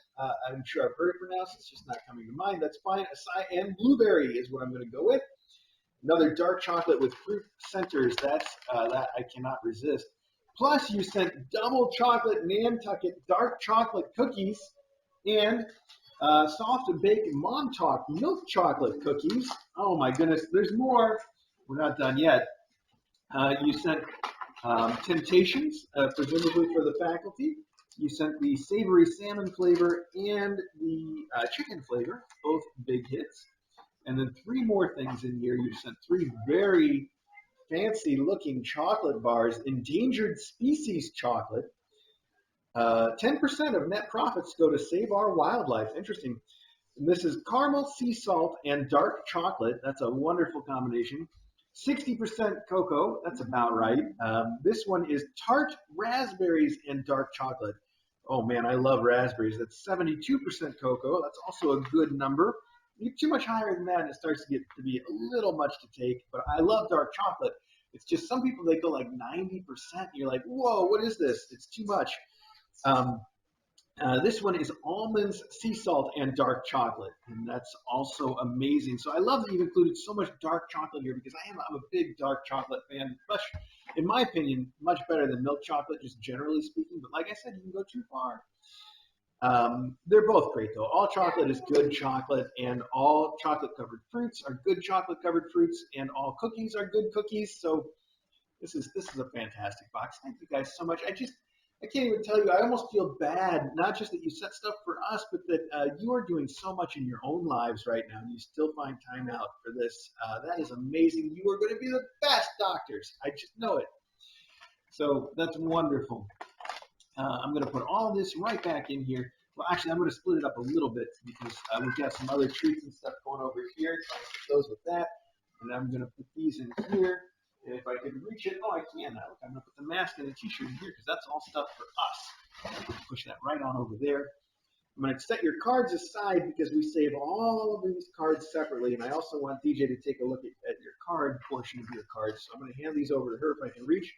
I'm sure I've heard it pronounced. It's just not coming to mind. That's fine. Acai and blueberry is what I'm going to go with. Another dark chocolate with fruit centers. That I cannot resist. Plus, you sent double chocolate Nantucket dark chocolate cookies and soft and baked Montauk milk chocolate cookies. Oh my goodness, there's more. We're not done yet. You sent Temptations, presumably for the faculty. You sent the savory salmon flavor and the chicken flavor, both big hits. And then 3 more things in here. You sent 3 very fancy looking chocolate bars, endangered species chocolate. 10% of net profits go to Save Our Wildlife. Interesting. And this is caramel, sea salt, and dark chocolate. That's a wonderful combination. 60% cocoa. That's about right. This one is tart raspberries and dark chocolate. Oh man, I love raspberries. That's 72% cocoa. That's also a good number. You get too much higher than that, and it starts to get to be a little much to take. But I love dark chocolate. It's just some people, they go like 90%. And you're like, whoa, what is this? It's too much. This one is almonds, sea salt, and dark chocolate, and that's also amazing. So I love that you've included so much dark chocolate here because I'm a big dark chocolate fan. Much, in my opinion, much better than milk chocolate, just generally speaking. But like I said, you can go too far. They're both great though. All chocolate is good chocolate, and all chocolate-covered fruits are good chocolate-covered fruits, and all cookies are good cookies. So this is a fantastic box. Thank you guys so much. I can't even tell you, I almost feel bad, not just that you set stuff for us, but that you are doing so much in your own lives right now, and you still find time out for this. That is amazing. You are going to be the best doctors. I just know it. So that's wonderful. I'm going to put all this right back in here. Well, actually, I'm going to split it up a little bit because we've got some other treats and stuff going over here. So I'll put those with that, and I'm going to put these in here. And if I can reach it, oh, I can now. I'm going to put the mask and the t-shirt in here because that's all stuff for us. Push that right on over there. I'm going to set your cards aside because we save all of these cards separately. And I also want DJ to take a look at your card portion of your cards. So I'm going to hand these over to her if I can reach.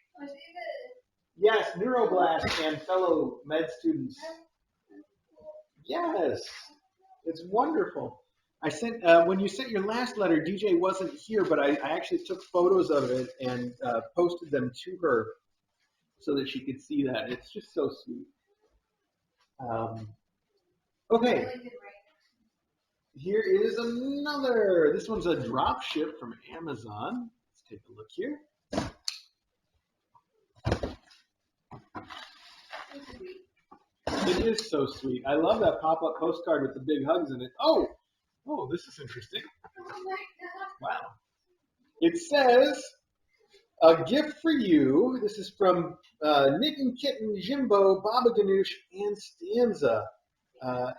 Yes, Neuroblast and fellow med students. Yes, it's wonderful. I sent when you sent your last letter, DJ wasn't here, but I actually took photos of it and posted them to her so that she could see that. It's just so sweet. Okay, here is another. This one's a drop ship from Amazon. Let's take a look here. It is so sweet. I love that pop-up postcard with the big hugs in it. Oh, this is interesting. Wow. It says, a gift for you. This is from Kitten, Jimbo, Baba Ganoush, and Stanza.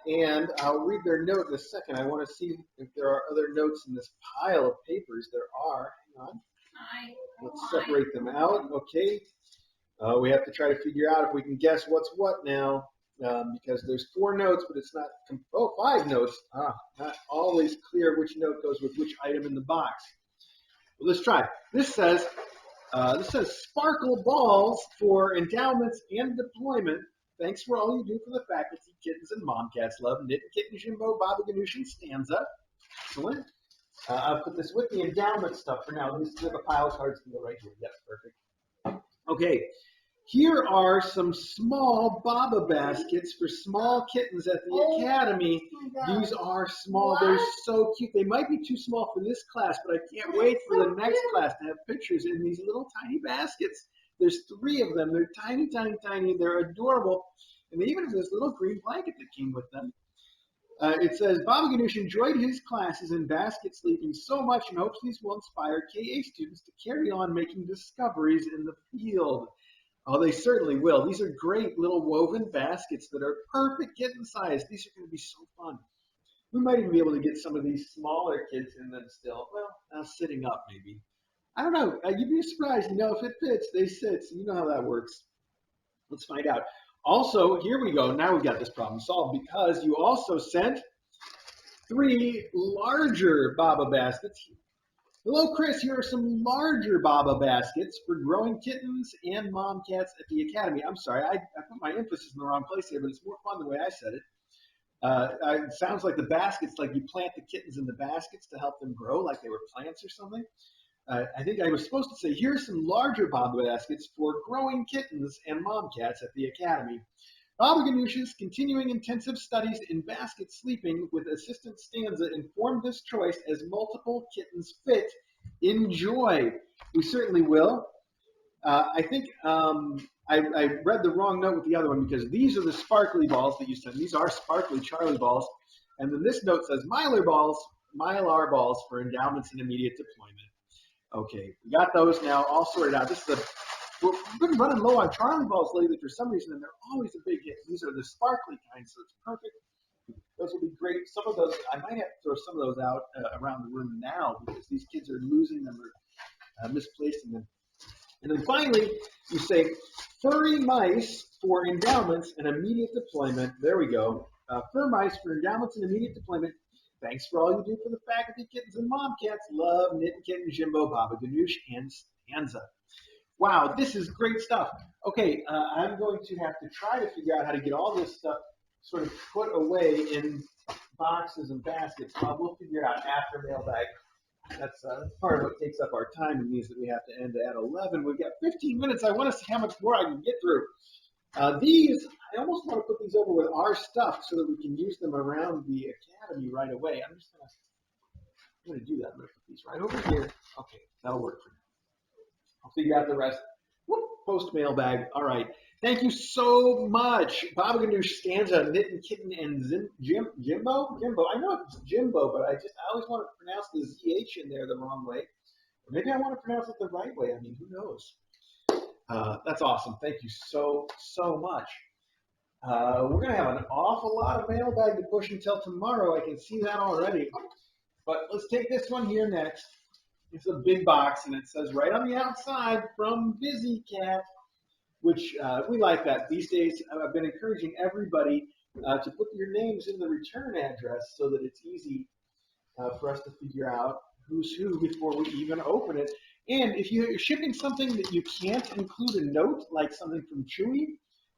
And I'll read their note in a second. I want to see if there are other notes in this pile of papers. There are. Hang on. Let's separate them out. Okay. We have to try to figure out if we can guess what's what now. Because there's 4 notes, but it's not, 5 notes. Not always clear which note goes with which item in the box. Well, let's try. This says sparkle balls for endowments and deployment. Thanks for all you do for the faculty, kittens, and mom cats. Love, Kitten, Jimbo, Baba Ganoush, and Stanza. Excellent. I'll put this with the endowment stuff for now. This is a pile of cards to go right here. Yep, perfect. Okay. Here are some small Baba baskets for small kittens at the Academy. These are small. What? They're so cute. They might be too small for this class, but I can't wait for the next class to have pictures in these little tiny baskets. There's 3 of them. They're tiny, tiny, tiny. They're adorable. And they even have this little green blanket that came with them. It says, Baba Ganoush enjoyed his classes in basket sleeping so much and hopes these will inspire KA students to carry on making discoveries in the field. Oh, they certainly will. These are great little woven baskets that are perfect kitten size. These are going to be so fun. We might even be able to get some of these smaller kids in them still. Well, sitting up maybe. I don't know. You'd be surprised. If it fits, they sit. So you know how that works. Let's find out. Also, here we go. Now we've got this problem solved because you also sent 3 larger Baba baskets. Hello, Chris. Here are some larger Baba baskets for growing kittens and mom cats at the Academy. I'm sorry, I put my emphasis in the wrong place here, but it's more fun the way I said it. It sounds like the baskets, like you plant the kittens in the baskets to help them grow, like they were plants or something. I think I was supposed to say, here's some larger Baba baskets for growing kittens and mom cats at the Academy. Baba Ganoush's continuing intensive studies in basket sleeping with assistant Stanza informed this choice as multiple kittens fit. Enjoy. We certainly will. I think I read the wrong note with the other one because these are the sparkly balls that you sent. These are sparkly Charlie balls. And then this note says Mylar balls for endowments and immediate deployment. Okay, we got those now all sorted out. We've been running low on Charlie balls lately for some reason, and they're always a big hit. These are the sparkly kind, so it's perfect. Those will be great. Some of those, I might have to throw some of those out around the room now because these kids are losing them or misplacing them. And then finally, you say furry mice for endowments and immediate deployment. There we go. Fur mice for endowments and immediate deployment. Thanks for all you do for the faculty, kittens, and mom cats. Love, Kitten, Jimbo, Baba Ganoush, and Stanza. Wow, this is great stuff. Okay, I'm going to have to try to figure out how to get all this stuff sort of put away in boxes and baskets. We'll figure it out after mailbag. That's part of what takes up our time and means that we have to end at 11. We've got 15 minutes. I want to see how much more I can get through. These, I almost want to put these over with our stuff so that we can use them around the Academy right away. I'm going to do that. I'm going to put these right over here. Okay, that'll work for now. I'll figure out the rest. Whoop, post mailbag. All right. Thank you so much. Baba Ganoush, Stanza, Kitten, and Jimbo? Jimbo. I know it's Jimbo, but I always want to pronounce the ZH in there the wrong way. Or maybe I want to pronounce it the right way. I mean, who knows? That's awesome. Thank you so much. We're going to have an awful lot of mailbag to push until tomorrow. I can see that already. But let's take this one here next. It's a big box, and it says right on the outside, from Busy Cat, which we like that. These days, I've been encouraging everybody to put your names in the return address so that it's easy for us to figure out who's who before we even open it. And if you're shipping something that you can't include a note, like something from Chewy,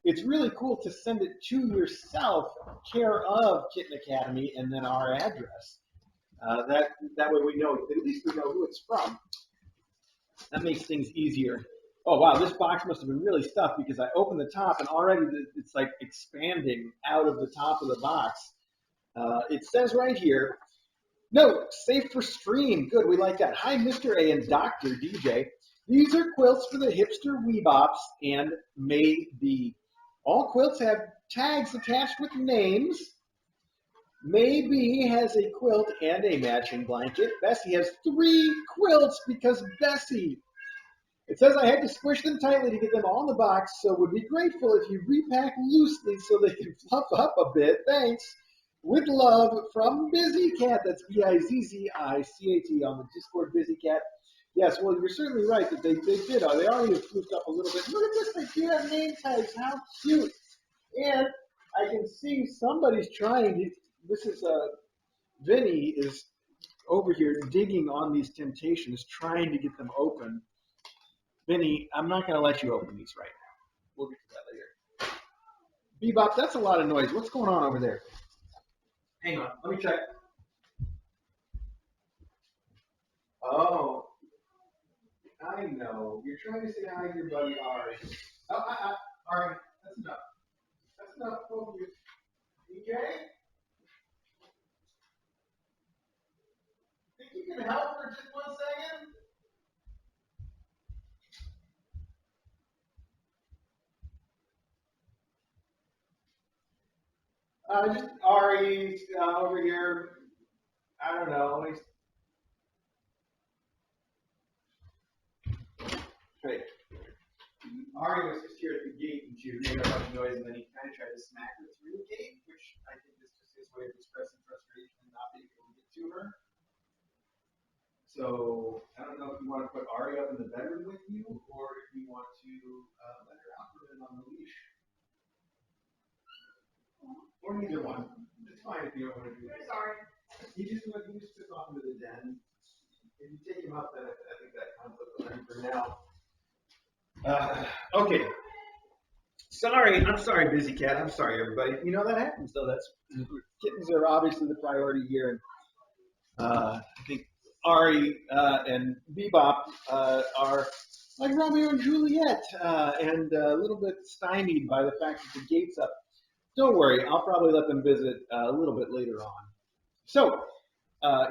it's really cool to send it to yourself, care of Kitten Academy, and then our address. That way we know, at least we know who it's from. That makes things easier. Oh wow, this box must have been really stuffed because I opened the top and already it's like expanding out of the top of the box. It says right here, note, safe for stream. Good, we like that. Hi, Mr. A and Dr. DJ. These are quilts for the hipster weebops and may be. All quilts have tags attached with names. Maybe has a quilt and a matching blanket. Bessie has 3 quilts because Bessie. It says I had to squish them tightly to get them all in the box, so would be grateful if you repack loosely so they can fluff up a bit. Thanks. With love from Busy Cat. That's Bizzicat on the Discord, Busy Cat. Yes, well, you're certainly right that they did. They already have fluffed up a little bit. Look at this. They do have name tags. How cute. And I can see somebody's trying to. This is Vinny is over here digging on these temptations, trying to get them open. Vinny, I'm not going to let you open these right now. We'll get to that later. Bebop, that's a lot of noise. What's going on over there? Hang on, let me check. Oh, I know. You're trying to say hi to your buddy Ari. Oh, Ari, that's enough. That's enough, both of you. DJ? Think you can help for just 1 second? Just Ari over here. I don't know. Hey. Ari was just here at the gate and she made a bunch of noise and then he kind of tried to smack her through the gate, which I think is just his way of expressing frustration and not being able to get to her. So I don't know if you want to put Ari up in the bedroom with you or if you want to let her out for a minute on the leash. Or neither one. It's fine if you don't want to do that. Sorry. He just took off into the den. If you take him up, then I think that comes up the line for now. Okay. I'm sorry, Busy Cat. I'm sorry, everybody. You know, that happens, though. Kittens are obviously the priority here. And I think Ari and Bebop are like Romeo and Juliet and a little bit stymied by the fact that the gate's up. Don't worry. I'll probably let them visit a little bit later on. So,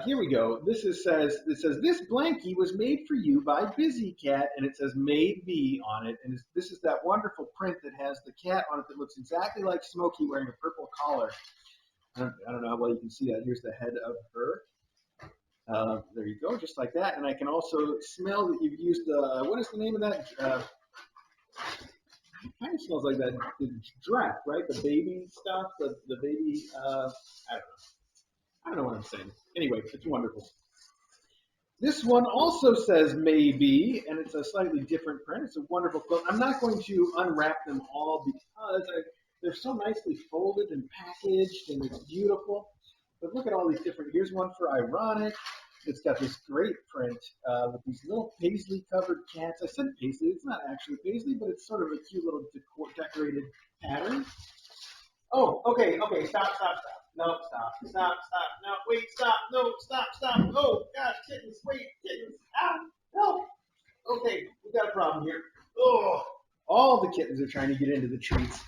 here we go. It says, this blankie was made for you by Busy Cat, and it says made be on it. And this is that wonderful print that has the cat on it that looks exactly like Smokey wearing a purple collar. I don't know how well you can see that. Here's the head of her. There you go, just like that. And I can also smell that you've used, what is the name of that? It kind of smells like that draft, right? The baby stuff, the baby, I don't know what I'm saying. Anyway, it's wonderful. This one also says maybe, and it's a slightly different print. It's a wonderful quilt. I'm not going to unwrap them all because they're so nicely folded and packaged, and it's beautiful. But look at all these different, here's one for Ironic. It's got this great print with these little paisley-covered cats. I said paisley. It's not actually paisley, but it's sort of a cute little decorated pattern. Oh, okay, stop. No, stop. No, wait, stop. No, stop. Oh, gosh, kittens, wait, kittens. No. Okay, we got a problem here. Oh, all the kittens are trying to get into the treats.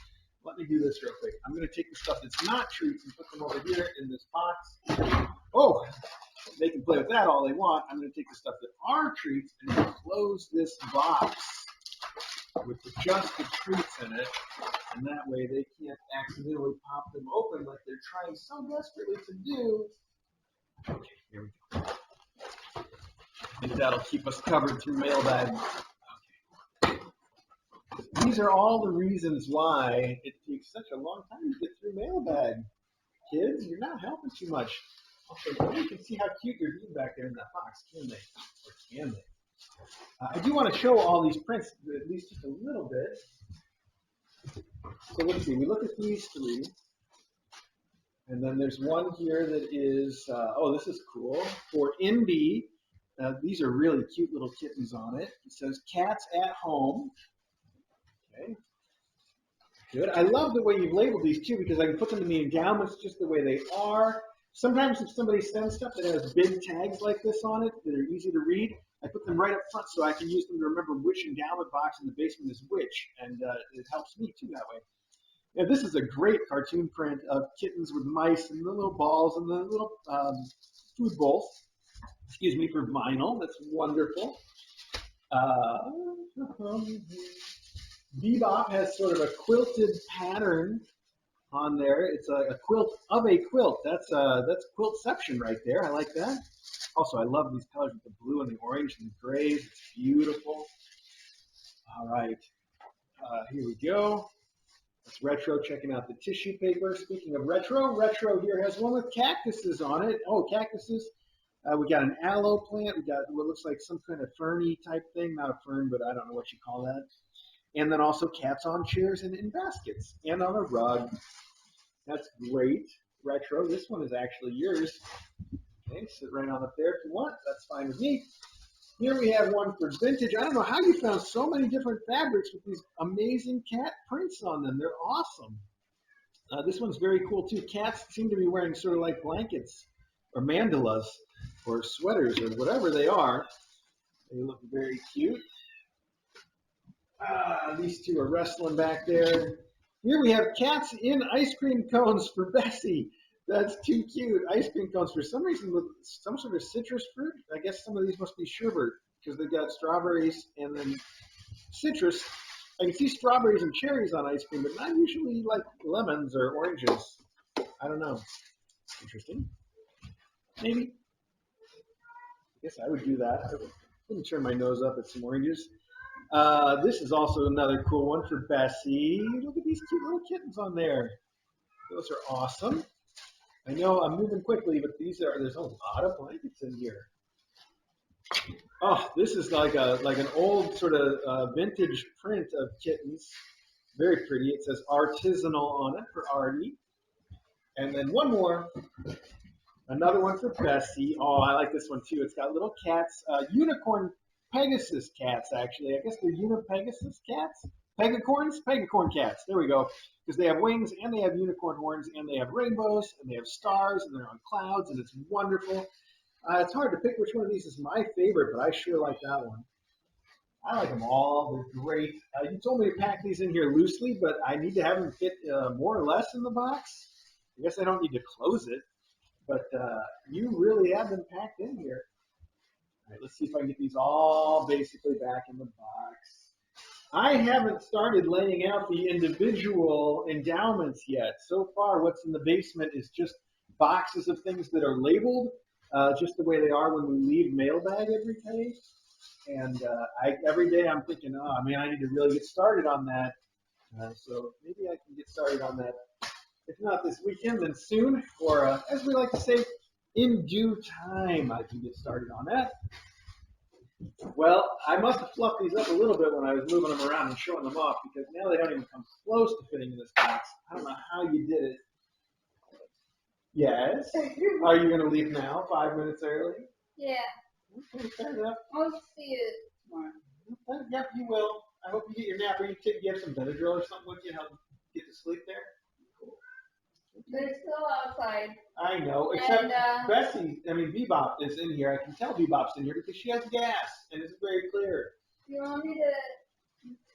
Let me do this real quick. I'm going to take the stuff that's not treats and put them over here in this box. Oh, they can play with that all they want. I'm going to take the stuff that are treats and close this box with just the treats in it. And that way they can't accidentally pop them open like they're trying so desperately to do. Okay, here we go. I think that'll keep us covered through Mailbag. Okay. These are all the reasons why it takes such a long time to get through Mailbag. Kids, you're not helping too much. Okay, you can see how cute they're being back there in that box, can they? Or can they? I do want to show all these prints, at least just a little bit. So let's see, we look at these 3. And then there's one here that is, this is cool. For Indy, these are really cute little kittens on it. It says Cats at Home. Okay. Good. I love the way you've labeled these too because I can put them in the endowments just the way they are. Sometimes if somebody sends stuff that has big tags like this on it that are easy to read, I put them right up front so I can use them to remember which endowment box in the basement is which, and it helps me too that way. Now, this is a great cartoon print of kittens with mice and the little balls and the little food bowls. Excuse me, for vinyl. That's wonderful. Bebop has sort of a quilted pattern on there. It's a quilt of a quilt. That's quiltception right there. I like that. Also, I love these colors with the blue and the orange and the grays. It's beautiful. All right, here we go. It's retro, checking out the tissue paper. Speaking of retro, retro here has one with cactuses on it. Oh, cactuses. We got an aloe plant. We got what looks like some kind of ferny type thing. Not a fern, but I don't know what you call that. And then also cats on chairs and in baskets and on a rug. That's great. Retro. This one is actually yours. Okay, sit right on up there if you want. That's fine with me. Here we have one for vintage. I don't know how you found so many different fabrics with these amazing cat prints on them. They're awesome. This one's very cool too. Cats seem to be wearing sort of like blankets or mandalas or sweaters or whatever they are. They look very cute. These two are wrestling back there. Here we have cats in ice cream cones for Bessie. That's too cute. Ice cream cones for some reason with some sort of citrus fruit. I guess some of these must be sherbet because they've got strawberries and then citrus. I can see strawberries and cherries on ice cream, but not usually like lemons or oranges. I don't know. Interesting. Maybe. I guess I would do that. I wouldn't turn my nose up at some oranges. This is also another cool one for Bessie. Look at these cute little kittens on there. Those are awesome. I know I'm moving quickly, but there's a lot of blankets in here. Oh, this is like an old sort of vintage print of kittens. Very pretty. It says artisanal on it for Artie. And then one more. Another one for Bessie. Oh, I like this one too. It's got little cats, unicorn Pegasus cats, actually. I guess they're Unipegasus cats? Pegacorns? Pegacorn cats. There we go. Because they have wings, and they have unicorn horns, and they have rainbows, and they have stars, and they're on clouds, and it's wonderful. It's hard to pick which one of these is my favorite, but I sure like that one. I like them all. They're great. You told me to pack these in here loosely, but I need to have them fit more or less in the box. I guess I don't need to close it, but you really have them packed in here. All right, let's see if I can get these all basically back in the box. I haven't started laying out the individual endowments yet. So far, what's in the basement is just boxes of things that are labeled just the way they are when we leave Mailbag every day. And every day I'm thinking, oh, man, I need to really get started on that. So maybe I can get started on that. If not this weekend, then soon. Or as we like to say, in due time, I can get started on that. Well, I must have fluffed these up a little bit when I was moving them around and showing them off, because now they don't even come close to fitting in this box. I don't know how you did it. Yes? Are you going to leave now, 5 minutes early? Yeah. Okay, fair enough. I'll see it tomorrow. Yep, you will. I hope you get your nap. Or you have some Benadryl or something with you to help get to sleep there? Cool. They're still outside. I know, except Bebop is in here. I can tell Bebop's in here because she has gas, and it's very clear. Do you want me to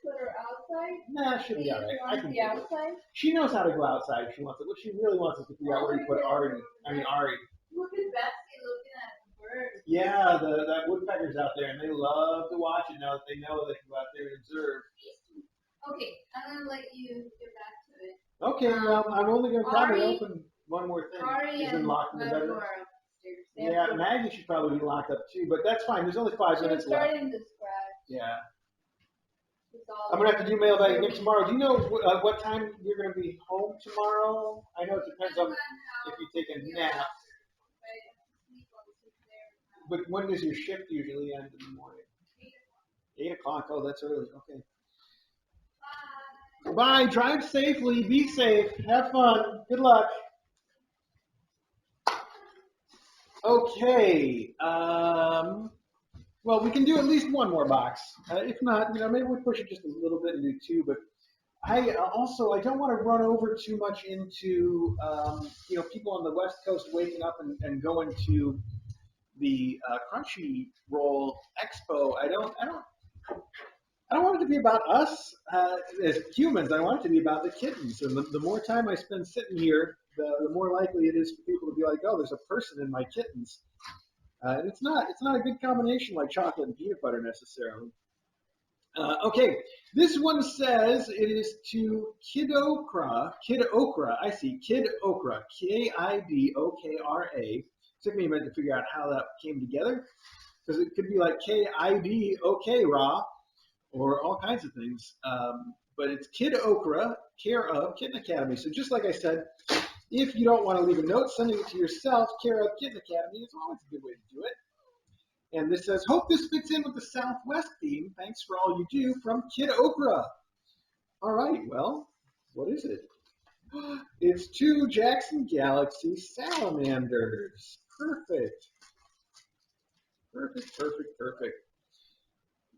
put her outside? Nah, she'll be all right. I can be outside. She knows how to go outside if she wants it. What she really wants is to figure out where to put Ari. Look at Betsy looking at the birds. Yeah, that woodpecker's out there, and they love to watch it now that they know they can go out there and observe. Okay, I'm going to let you get back to it. Okay, well, I'm only going to probably open one more thing. Ari Is it locked in the bedroom? Yeah, Yeah, Maggie should probably be locked up too, but that's fine. There's only 5 minutes left. starting to scratch. Yeah. I'm going to have to do Mailbag again tomorrow. Do you know what time you're going to be home tomorrow? I know it depends on if you take a nap. But when does your shift usually end in the morning? 8 o'clock. Oh, that's early. Okay. Bye. Drive safely. Be safe. Have fun. Good luck. Okay. Well, we can do at least one more box. If not, maybe we'll push it just a little bit and do 2. But I also, I don't want to run over too much into, people on the West Coast waking up and going to the Crunchyroll Expo. I don't want it to be about us as humans. I want it to be about the kittens. And the more time I spend sitting here, the more likely it is for people to be like, oh, there's a person in my kittens. And it's not a good combination like chocolate and peanut butter necessarily. Okay, this one says it is to Kid Okra, I see, Kid Okra, Kidokra. Took me a minute to figure out how that came together, because it could be like Kidokra, or all kinds of things. But it's Kid Okra, care of Kitten Academy. So just like I said, if you don't want to leave a note, sending it to yourself, care of Kitten Academy is always a good way to do it. And this says, hope this fits in with the Southwest theme. Thanks for all you do from Kid Okra. All right, well, what is it? It's 2 Jackson Galaxy salamanders. Perfect. Perfect.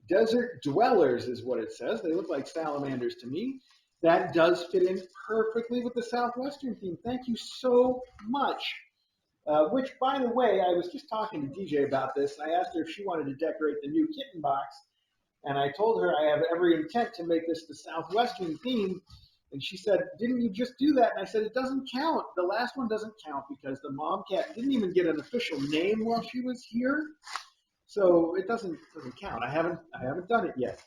Desert dwellers is what it says. They look like salamanders to me. That does fit in perfectly with the Southwestern theme. Thank you so much. Which, by the way, I was just talking to DJ about this. I asked her if she wanted to decorate the new kitten box, and I told her I have every intent to make this the Southwestern theme. And she said, didn't you just do that? And I said, it doesn't count. The last one doesn't count because the mom cat didn't even get an official name while she was here. So it doesn't count. I haven't done it yet.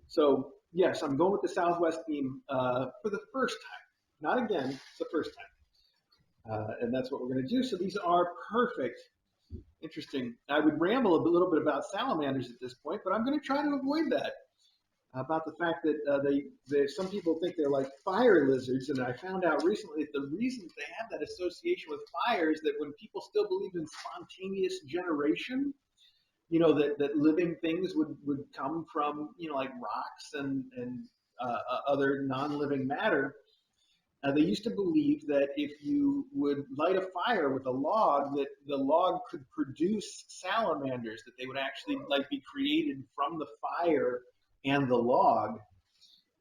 So yes, I'm going with the Southwest theme for the first time. Not again, it's the first time. And that's what we're going to do. So these are perfect. Interesting. I would ramble a little bit about salamanders at this point, but I'm going to try to avoid that. About the fact that some people think they're like fire lizards, and I found out recently that the reason they have that association with fire is that when people still believe in spontaneous generation, that living things would come from, like rocks and other non-living matter. They used to believe that if you would light a fire with a log, that the log could produce salamanders, that they would actually be created from the fire and the log,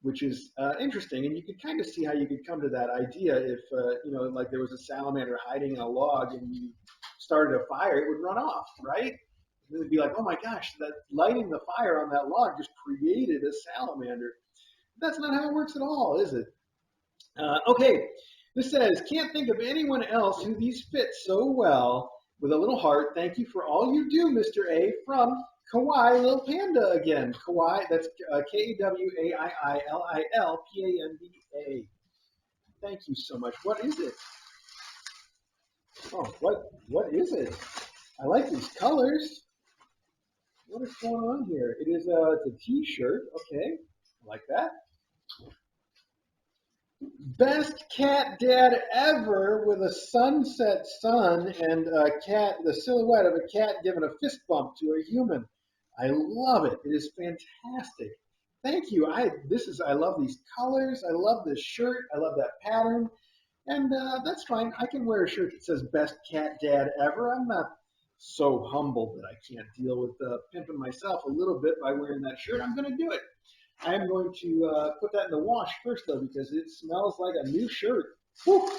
which is interesting. And you could kind of see how you could come to that idea if, there was a salamander hiding in a log and you started a fire, it would run off, right? It would be like, oh my gosh, that lighting the fire on that log just created a salamander. That's not how it works at all, is it? Okay, this says, can't think of anyone else who these fit so well. With a little heart, thank you for all you do, Mr. A, from Kawaii Lil Panda again. Kawaii, that's Kawaii Thank you so much. What is it? Oh, what is it? I like these colors. What is going on here? It is it's a t-shirt. Okay, I like that. Best cat dad ever, with a sunset sun and a cat, the silhouette of a cat giving a fist bump to a human. I love it. It is fantastic. Thank you. I love these colors. I love this shirt. I love that pattern. And that's fine. I can wear a shirt that says best cat dad ever. I'm not so humble that I can't deal with pimping myself a little bit by wearing that shirt. I'm going to do it. I am going to put that in the wash first, though, because it smells like a new shirt. Whew.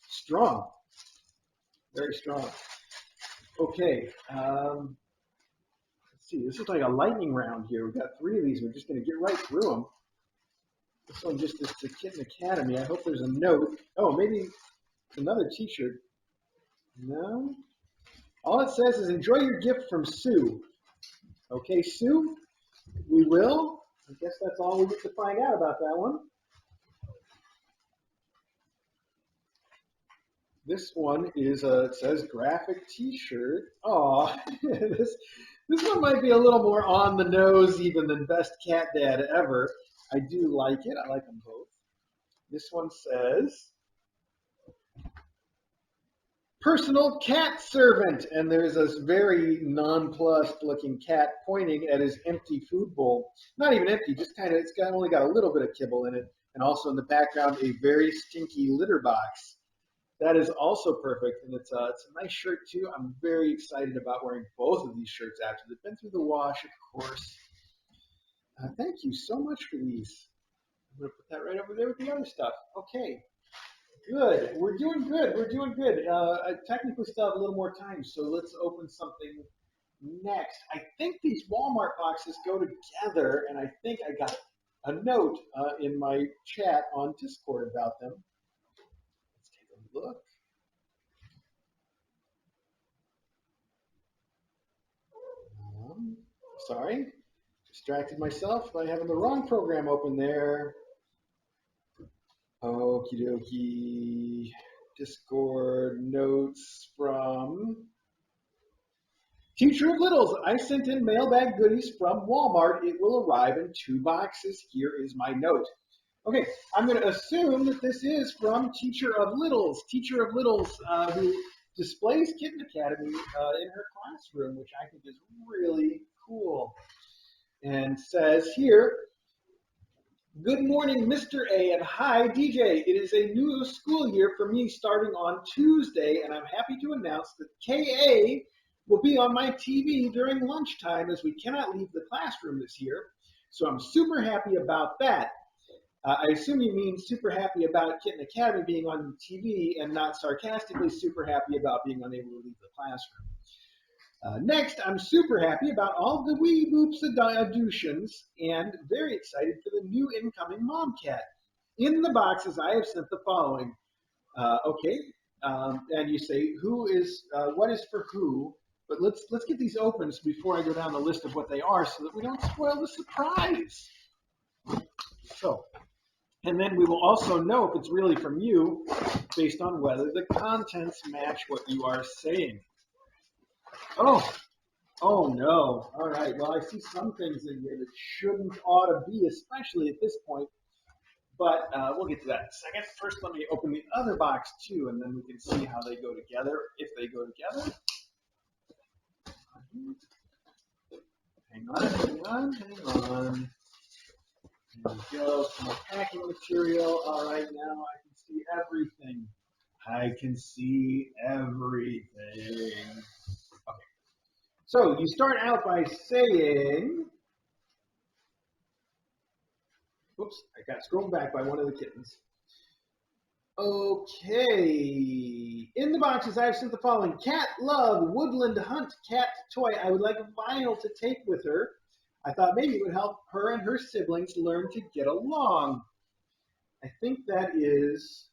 Strong. Very strong. Okay. Let's see. This looks like a lightning round here. We've got 3 of these. We're just going to get right through them. This one just is the Kitten Academy. I hope there's a note. Oh, maybe another t-shirt. No. All it says is, enjoy your gift from Sue. Okay, Sue, we will. I guess that's all we get to find out about that one. This one is it says graphic t-shirt. Aw, this one might be a little more on the nose even than best cat dad ever. I do like it. I like them both. This one says personal cat servant, and there's this very nonplussed looking cat pointing at his empty food bowl. Not even empty, just kind of, only got a little bit of kibble in it, and also in the background a very stinky litter box. That is also perfect, and it's a nice shirt too. I'm very excited about wearing both of these shirts after they've been through the wash, of course. Thank you so much for these. I'm going to put that right over there with the other stuff. Okay. Good. We're doing good. We're doing good. I technically still have a little more time, so let's open something next. I think these Walmart boxes go together, and I think I got a note in my chat on Discord about them. Let's take a look. Sorry, distracted myself by having the wrong program open there. Okie dokie. Discord notes from Teacher of Littles. I sent in mailbag goodies from Walmart. It will arrive in 2 boxes. Here is my note. Okay, I'm going to assume that this is from Teacher of Littles. Teacher of Littles, who displays Kitten Academy in her classroom, which I think is really cool. And says here, good morning, Mr. A, and hi, DJ. It is a new school year for me starting on Tuesday, and I'm happy to announce that KA will be on my TV during lunchtime as we cannot leave the classroom this year. So I'm super happy about that. I assume you mean super happy about Kitten Academy being on TV and not sarcastically super happy about being unable to leave the classroom. Next, I'm super happy about all the wee boops auditions and very excited for the new incoming mom cat. In the boxes, I have sent the following. And you say what is for who? But let's get these open before I go down the list of what they are, so that we don't spoil the surprise. So, and then we will also know if it's really from you based on whether the contents match what you are saying. Oh no. All right. Well, I see some things in here that shouldn't ought to be, especially at this point. But we'll get to that in a second. First, let me open the other box too, and then we can see how they go together, if they go together. Hang on. There we go. Some more packing material. All right, now I can see everything. Okay. So you start out by saying, oops, I got scrolled back by one of the kittens. Okay. In the boxes, I have sent the following. Cat Love Woodland Cat Toy. I would like a vinyl to take with her. I thought maybe it would help her and her siblings learn to get along. I think that is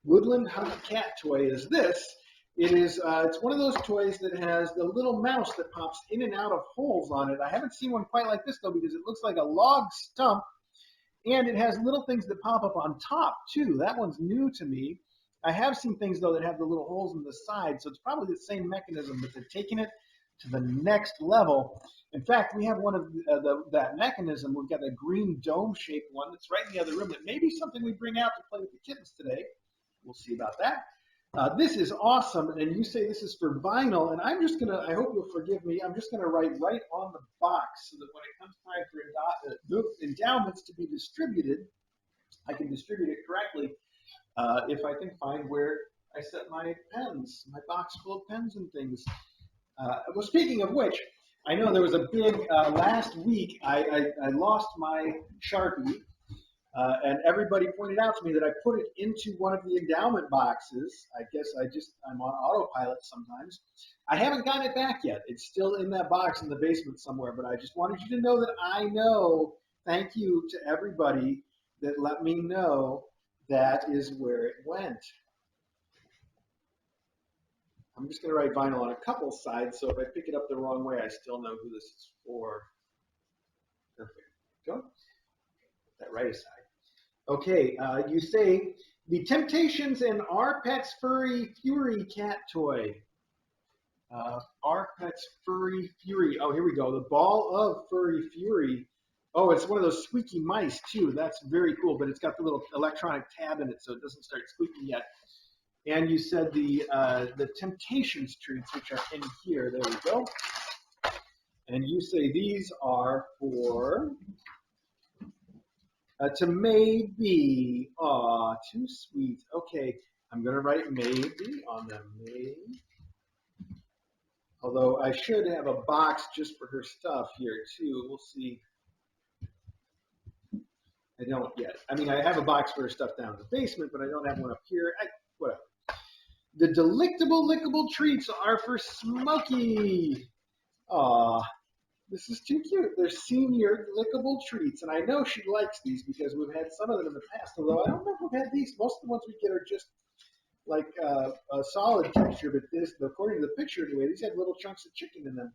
Woodland Cat Toy is this. It is, it's one of those toys that has the little mouse that pops in and out of holes on it. I haven't seen one quite like this, though, because it looks like a log stump, and it has little things that pop up on top, too. That one's new to me. I have seen things, though, that have the little holes in the side, so it's probably the same mechanism, but they're taking it to the next level. In fact, we have one of that mechanism. We've got a green dome-shaped one that's right in the other room that may be something we bring out to play with the kittens today. We'll see about that. This is awesome, and you say this is for vinyl, and I'm just going to, I hope you'll forgive me, I'm just going to write right on the box so that when it comes time for endowments to be distributed, I can distribute it correctly if I can find where I set my pens, my box full of pens and things. Well, speaking of which, I know there was a big, last week, I lost my Sharpie. And everybody pointed out to me that I put it into one of the endowment boxes. I guess I'm on autopilot sometimes. I haven't gotten it back yet. It's still in that box in the basement somewhere, but I just wanted you to know that I know. Thank you to everybody that let me know that is where it went. I'm just going to write vinyl on a couple sides, so if I pick it up the wrong way, I still know who this is for. Perfect. Go. Put that right aside. Okay, you say, the Temptations and Our Pet's Furry Fury cat toy. Our Pet's Furry Fury. Oh, here we go. The Ball of Furry Fury. Oh, it's one of those squeaky mice, too. That's very cool, but it's got the little electronic tab in it, so it doesn't start squeaking yet. And you said the Temptations treats, which are in here. There we go. And you say these are for... to maybe. Aw, too sweet. Okay, I'm going to write maybe on them. Maybe. Although I should have a box just for her stuff here, too. We'll see. I don't yet. I mean, I have a box for her stuff down in the basement, but I don't have one up here. Whatever. The delectable lickable treats are for Smokey. Aw, this is too cute. They're senior lickable treats, and I know she likes these because we've had some of them in the past, although I don't know if we've had these. Most of the ones we get are just like a solid texture, but this, according to the picture anyway, these have little chunks of chicken in them.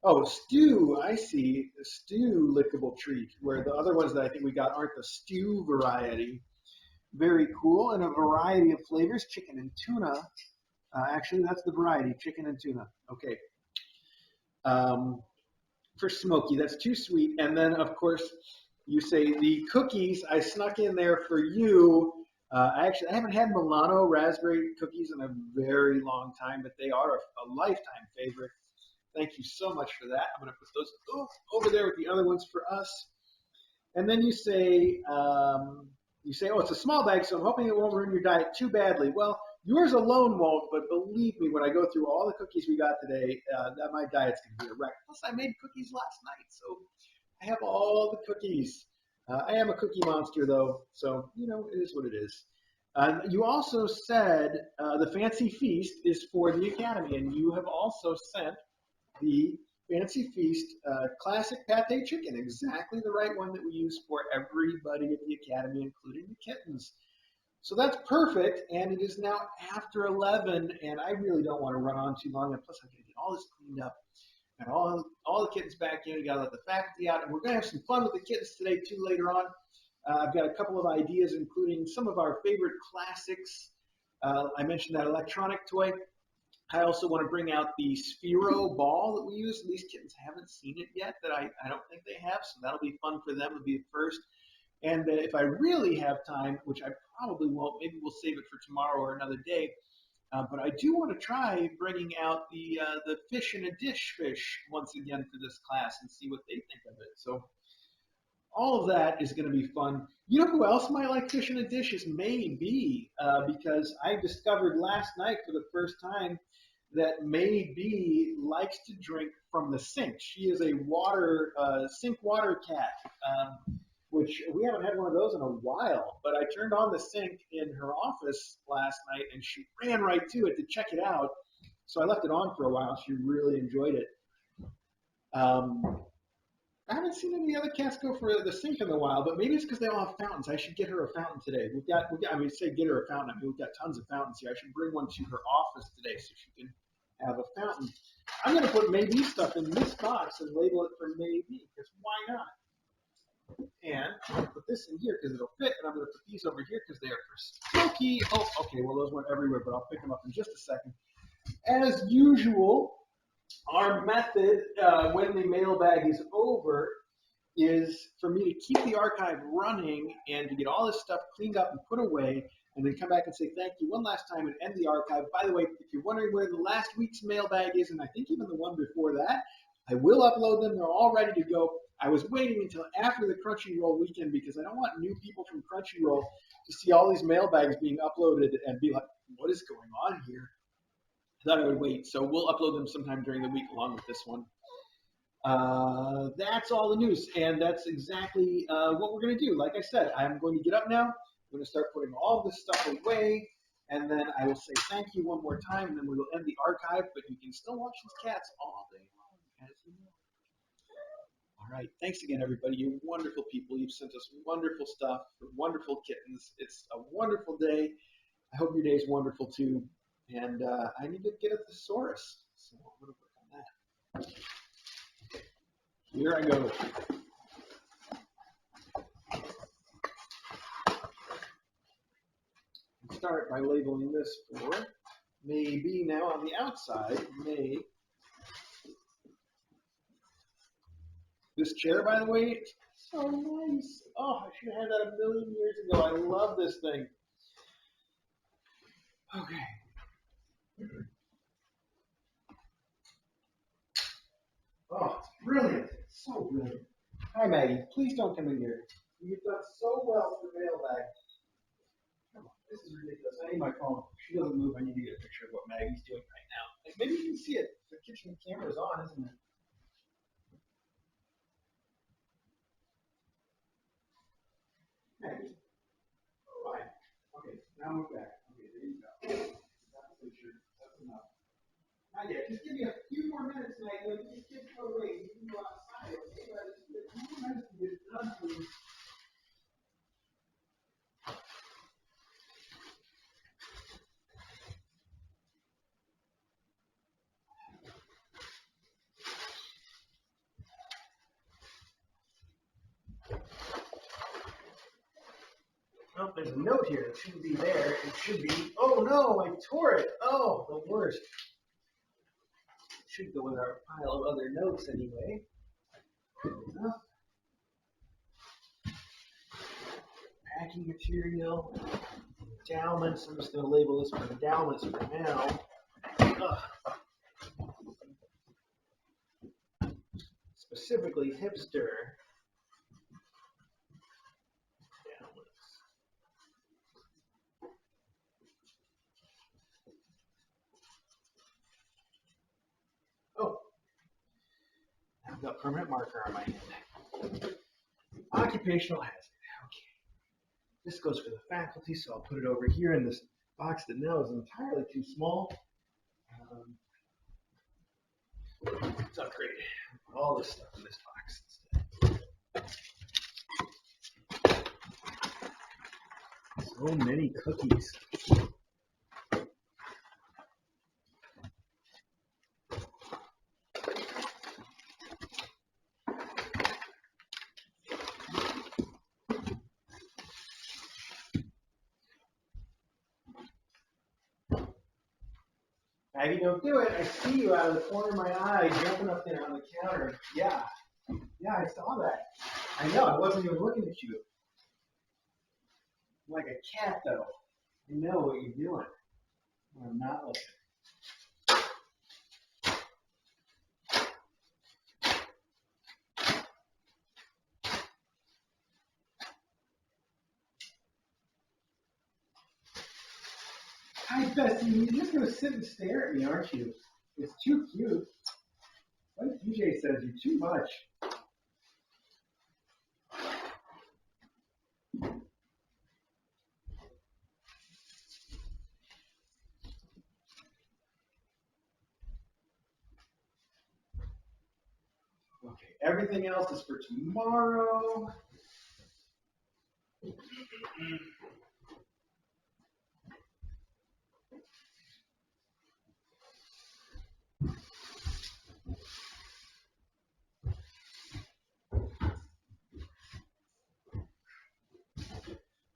Oh, stew, I see. A stew lickable treat, where the other ones that I think we got aren't the stew variety. Very cool, and a variety of flavors, chicken and tuna. Actually, that's the variety, chicken and tuna. Okay. For Smokey, that's too sweet. And then, of course, you say the cookies I snuck in there for you. I haven't had Milano raspberry cookies in a very long time, but they are a lifetime favorite. Thank you so much for that. I'm going to put those over there with the other ones for us. And then you say, oh, it's a small bag, so I'm hoping it won't ruin your diet too badly. Well, yours alone won't, but believe me, when I go through all the cookies we got today, that my diet's going to be a wreck. Plus, I made cookies last night, so I have all the cookies. I am a cookie monster, though, so, it is what it is. You also said the Fancy Feast is for the Academy, and you have also sent the Fancy Feast classic pate chicken, exactly the right one that we use for everybody at the Academy, including the kittens. So that's perfect, and it is now after 11, and I really don't want to run on too long, and plus I'm going to get all this cleaned up, and all the kittens back in. We got to let the faculty out, and we're going to have some fun with the kittens today, too, later on. I've got a couple of ideas, including some of our favorite classics. I mentioned that electronic toy. I also want to bring out the Sphero ball that we use. These kittens haven't seen it yet, that I don't think they have, so that'll be fun for them. It'll be a first. And if I really have time, which I probably won't, maybe we'll save it for tomorrow or another day, but I do want to try bringing out the fish in a dish fish once again for this class and see what they think of it. So all of that is going to be fun. You know who else might like fish in a dish is May B, because I discovered last night for the first time that May B likes to drink from the sink. She is a sink water cat, which we haven't had one of those in a while. But I turned on the sink in her office last night, and she ran right to it to check it out. So I left it on for a while. She really enjoyed it. I haven't seen any other cats go for the sink in a while, but maybe it's because they all have fountains. I should get her a fountain today. I mean, say get her a fountain. I mean, we've got tons of fountains here. I should bring one to her office today so she can have a fountain. I'm going to put Maybe stuff in this box and label it for Maybe, because why not? And I'm going to put this in here because it'll fit, and I'm going to put these over here because they are for Smokey. Oh, okay, well, those went everywhere, but I'll pick them up in just a second. As usual, our method when the mailbag is over is for me to keep the archive running and to get all this stuff cleaned up and put away, and then come back and say thank you one last time and end the archive. By the way, if you're wondering where the last week's mailbag is, and I think even the one before that, I will upload them. They're all ready to go. I was waiting until after the Crunchyroll weekend because I don't want new people from Crunchyroll to see all these mailbags being uploaded and be like, what is going on here? I thought I would wait. So we'll upload them sometime during the week along with this one. That's all the news, and that's exactly what we're going to do. Like I said, I'm going to get up now. I'm going to start putting all this stuff away, and then I will say thank you one more time, and then we will end the archive, but you can still watch these cats all day long, as you know. All right. Thanks again, everybody. You're wonderful people. You've sent us wonderful stuff, wonderful kittens. It's a wonderful day. I hope your day is wonderful, too. And I need to get a thesaurus, so I'm going to work on that. Here I go. I'll start by labeling this for Maybe. Now on the outside, May. This chair, by the way, it's so nice. Oh, I should have had that a million years ago. I love this thing. Okay. Oh, it's brilliant. It's so brilliant. Hi, Maggie. Please don't come in here. You've done so well for mailbag. Come on. This is ridiculous. I need my phone. She doesn't move. I need to get a picture of what Maggie's doing right now. Maybe you can see it. The kitchen camera's on, isn't it? Now move back. Okay, there you go. That's the picture. That's enough. Not yet. Just give me a few more minutes, and like these kids go away. You can go outside. Okay, but just give me a few more minutes to get it done, please. Oh, there's a note here. It shouldn't be there. It should be. Oh no, I tore it. Oh, the worst. It should go in our pile of other notes anyway. Enough. Packing material, endowments. I'm just going to label this for endowments for now. Ugh. Specifically, hipster. Oh, I've got permanent marker on my hand. Occupational hazard. Okay. This goes for the faculty, so I'll put it over here in this box that now is entirely too small. Let's upgrade all this stuff in this box instead. So many cookies. Maggie, don't do it. I see you out of the corner of my eye jumping up there on the counter. Yeah, I saw that. I know, I wasn't even looking at you. I'm like a cat, though. I know what you're doing. I'm not looking. Hi, Bessie. You're just going to sit and stare at me, aren't you? It's too cute. Like DJ says, you're too much. Okay, everything else is for tomorrow.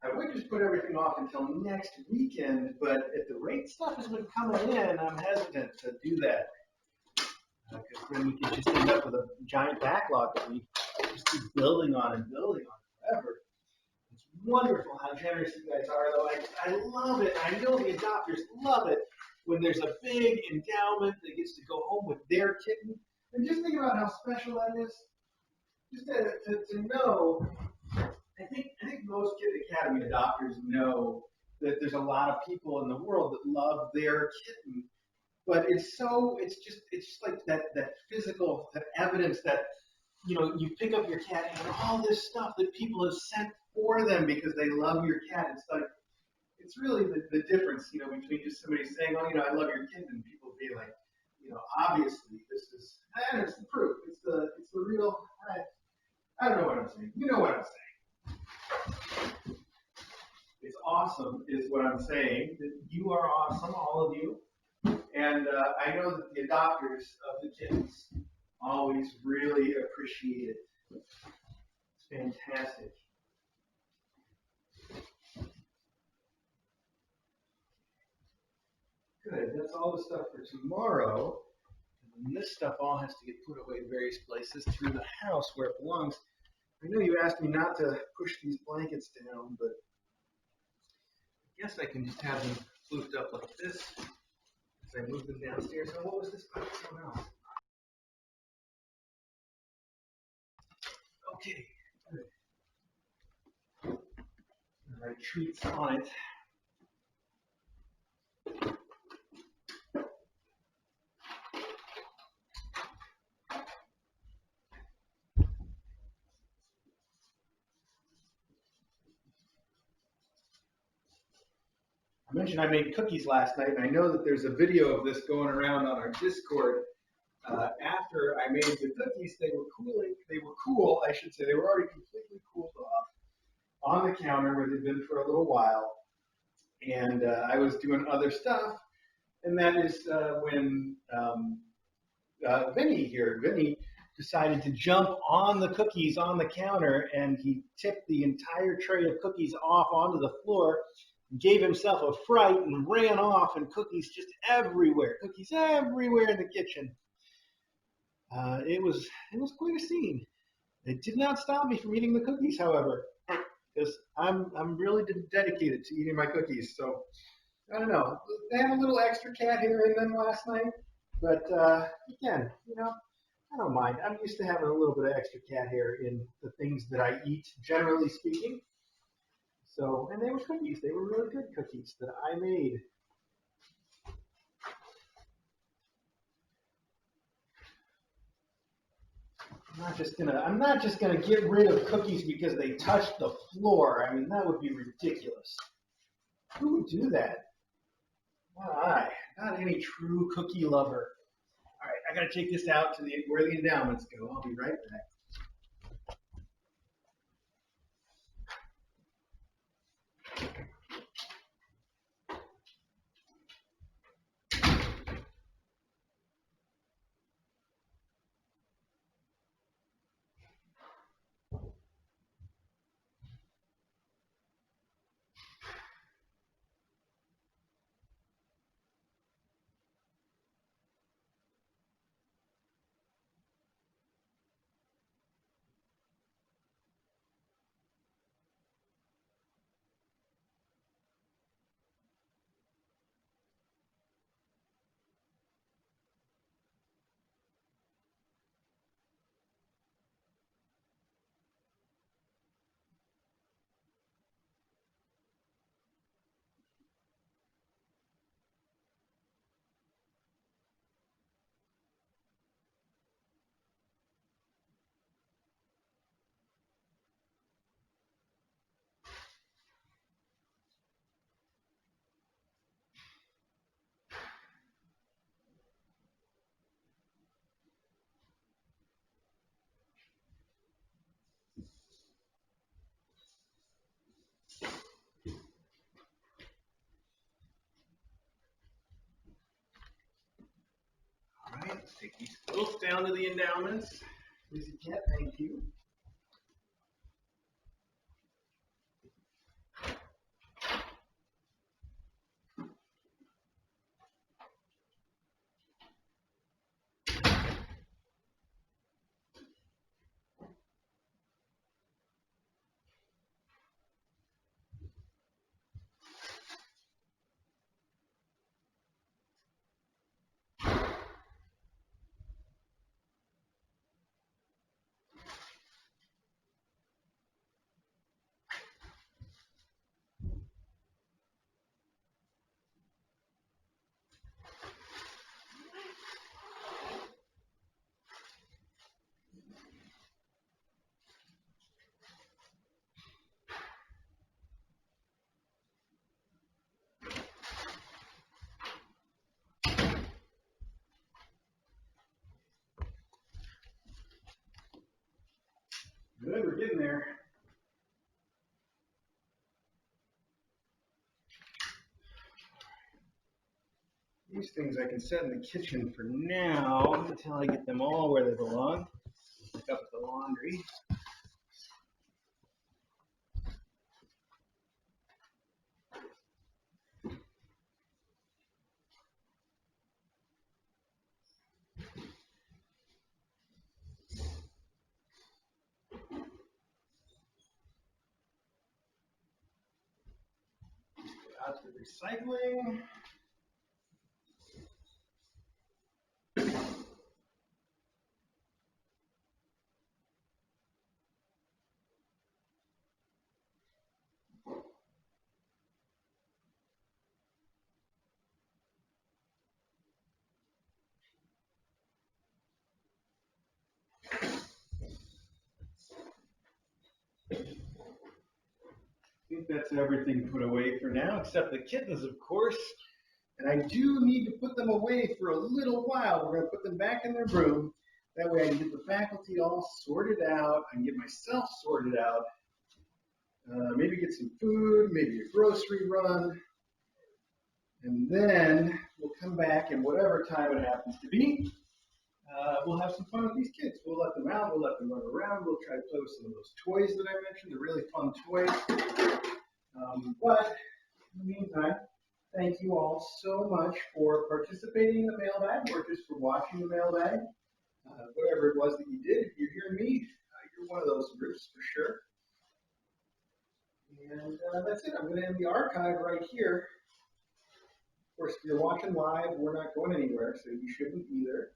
I would just put everything off until next weekend, but if the rate stuff has been coming in, I'm hesitant to do that. Because then we could just end up with a giant backlog that we just keep building on and building on forever. It's wonderful how generous you guys are, though. I love it. I know the adopters love it when there's a big endowment that gets to go home with their kitten. And just think about how special that is. Just to know. I think most Kitten Academy adopters know that there's a lot of people in the world that love their kitten, but it's just like that physical, that evidence that, you know, you pick up your cat and all this stuff that people have sent for them because they love your cat. It's like, it's really the difference, you know, between just somebody saying, oh, you know, I love your kitten, and people being like, you know, obviously this is, and it's the proof, it's the real, I don't know what I'm saying. You know what I'm saying. It's awesome, is what I'm saying. That you are awesome, all of you. And I know that the adopters of the kittens always really appreciate it. It's fantastic. Good. That's all the stuff for tomorrow. And this stuff all has to get put away in various places through the house where it belongs. I know you asked me not to push these blankets down, but I guess I can just have them floofed up like this as I move them downstairs. Oh, what was this box? Oh, no. Okay, good. All right, treats on it. mentioned I made cookies last night, and I know that there's a video of this going around on our Discord. After I made the cookies, they were cool, I should say. They were already completely cooled off on the counter where they've been for a little while. And I was doing other stuff, and that is when Vinny decided to jump on the cookies on the counter, and he tipped the entire tray of cookies off onto the floor, gave himself a fright, and ran off, and cookies everywhere in the kitchen. It was quite a scene. It did not stop me from eating the cookies, however, because I'm really dedicated to eating my cookies. So I don't know. They had a little extra cat hair in them last night, but again, I don't mind. I'm used to having a little bit of extra cat hair in the things that I eat, generally speaking. So, and they were cookies. They were really good cookies that I made. I'm not just gonna get rid of cookies because they touched the floor. I mean, that would be ridiculous. Who would do that? Not I. Not any true cookie lover. All right, I gotta take this out to where the endowments go. I'll be right back. All right, let's take these quilts down to the endowments. Lizzie Cat, thank you. Good, we're getting there. These things I can set in the kitchen for now until I get them all where they belong. Pick up the laundry. Out to the recycling. that's everything put away for now, except the kittens, of course. And I do need to put them away for a little while. We're going to put them back in their room. That way I can get the faculty all sorted out. I can get myself sorted out. Maybe get some food, maybe a grocery run. And then we'll come back, and whatever time it happens to be, we'll have some fun with these kids. We'll let them out. We'll let them run around. We'll try to play with some of those toys that I mentioned. They're really fun toys. But in the meantime, thank you all so much for participating in the mailbag or just for watching the mailbag. Whatever it was that you did, if you're hearing me, you're one of those groups for sure. And that's it. I'm going to end the archive right here. Of course, if you're watching live, we're not going anywhere, so you shouldn't either.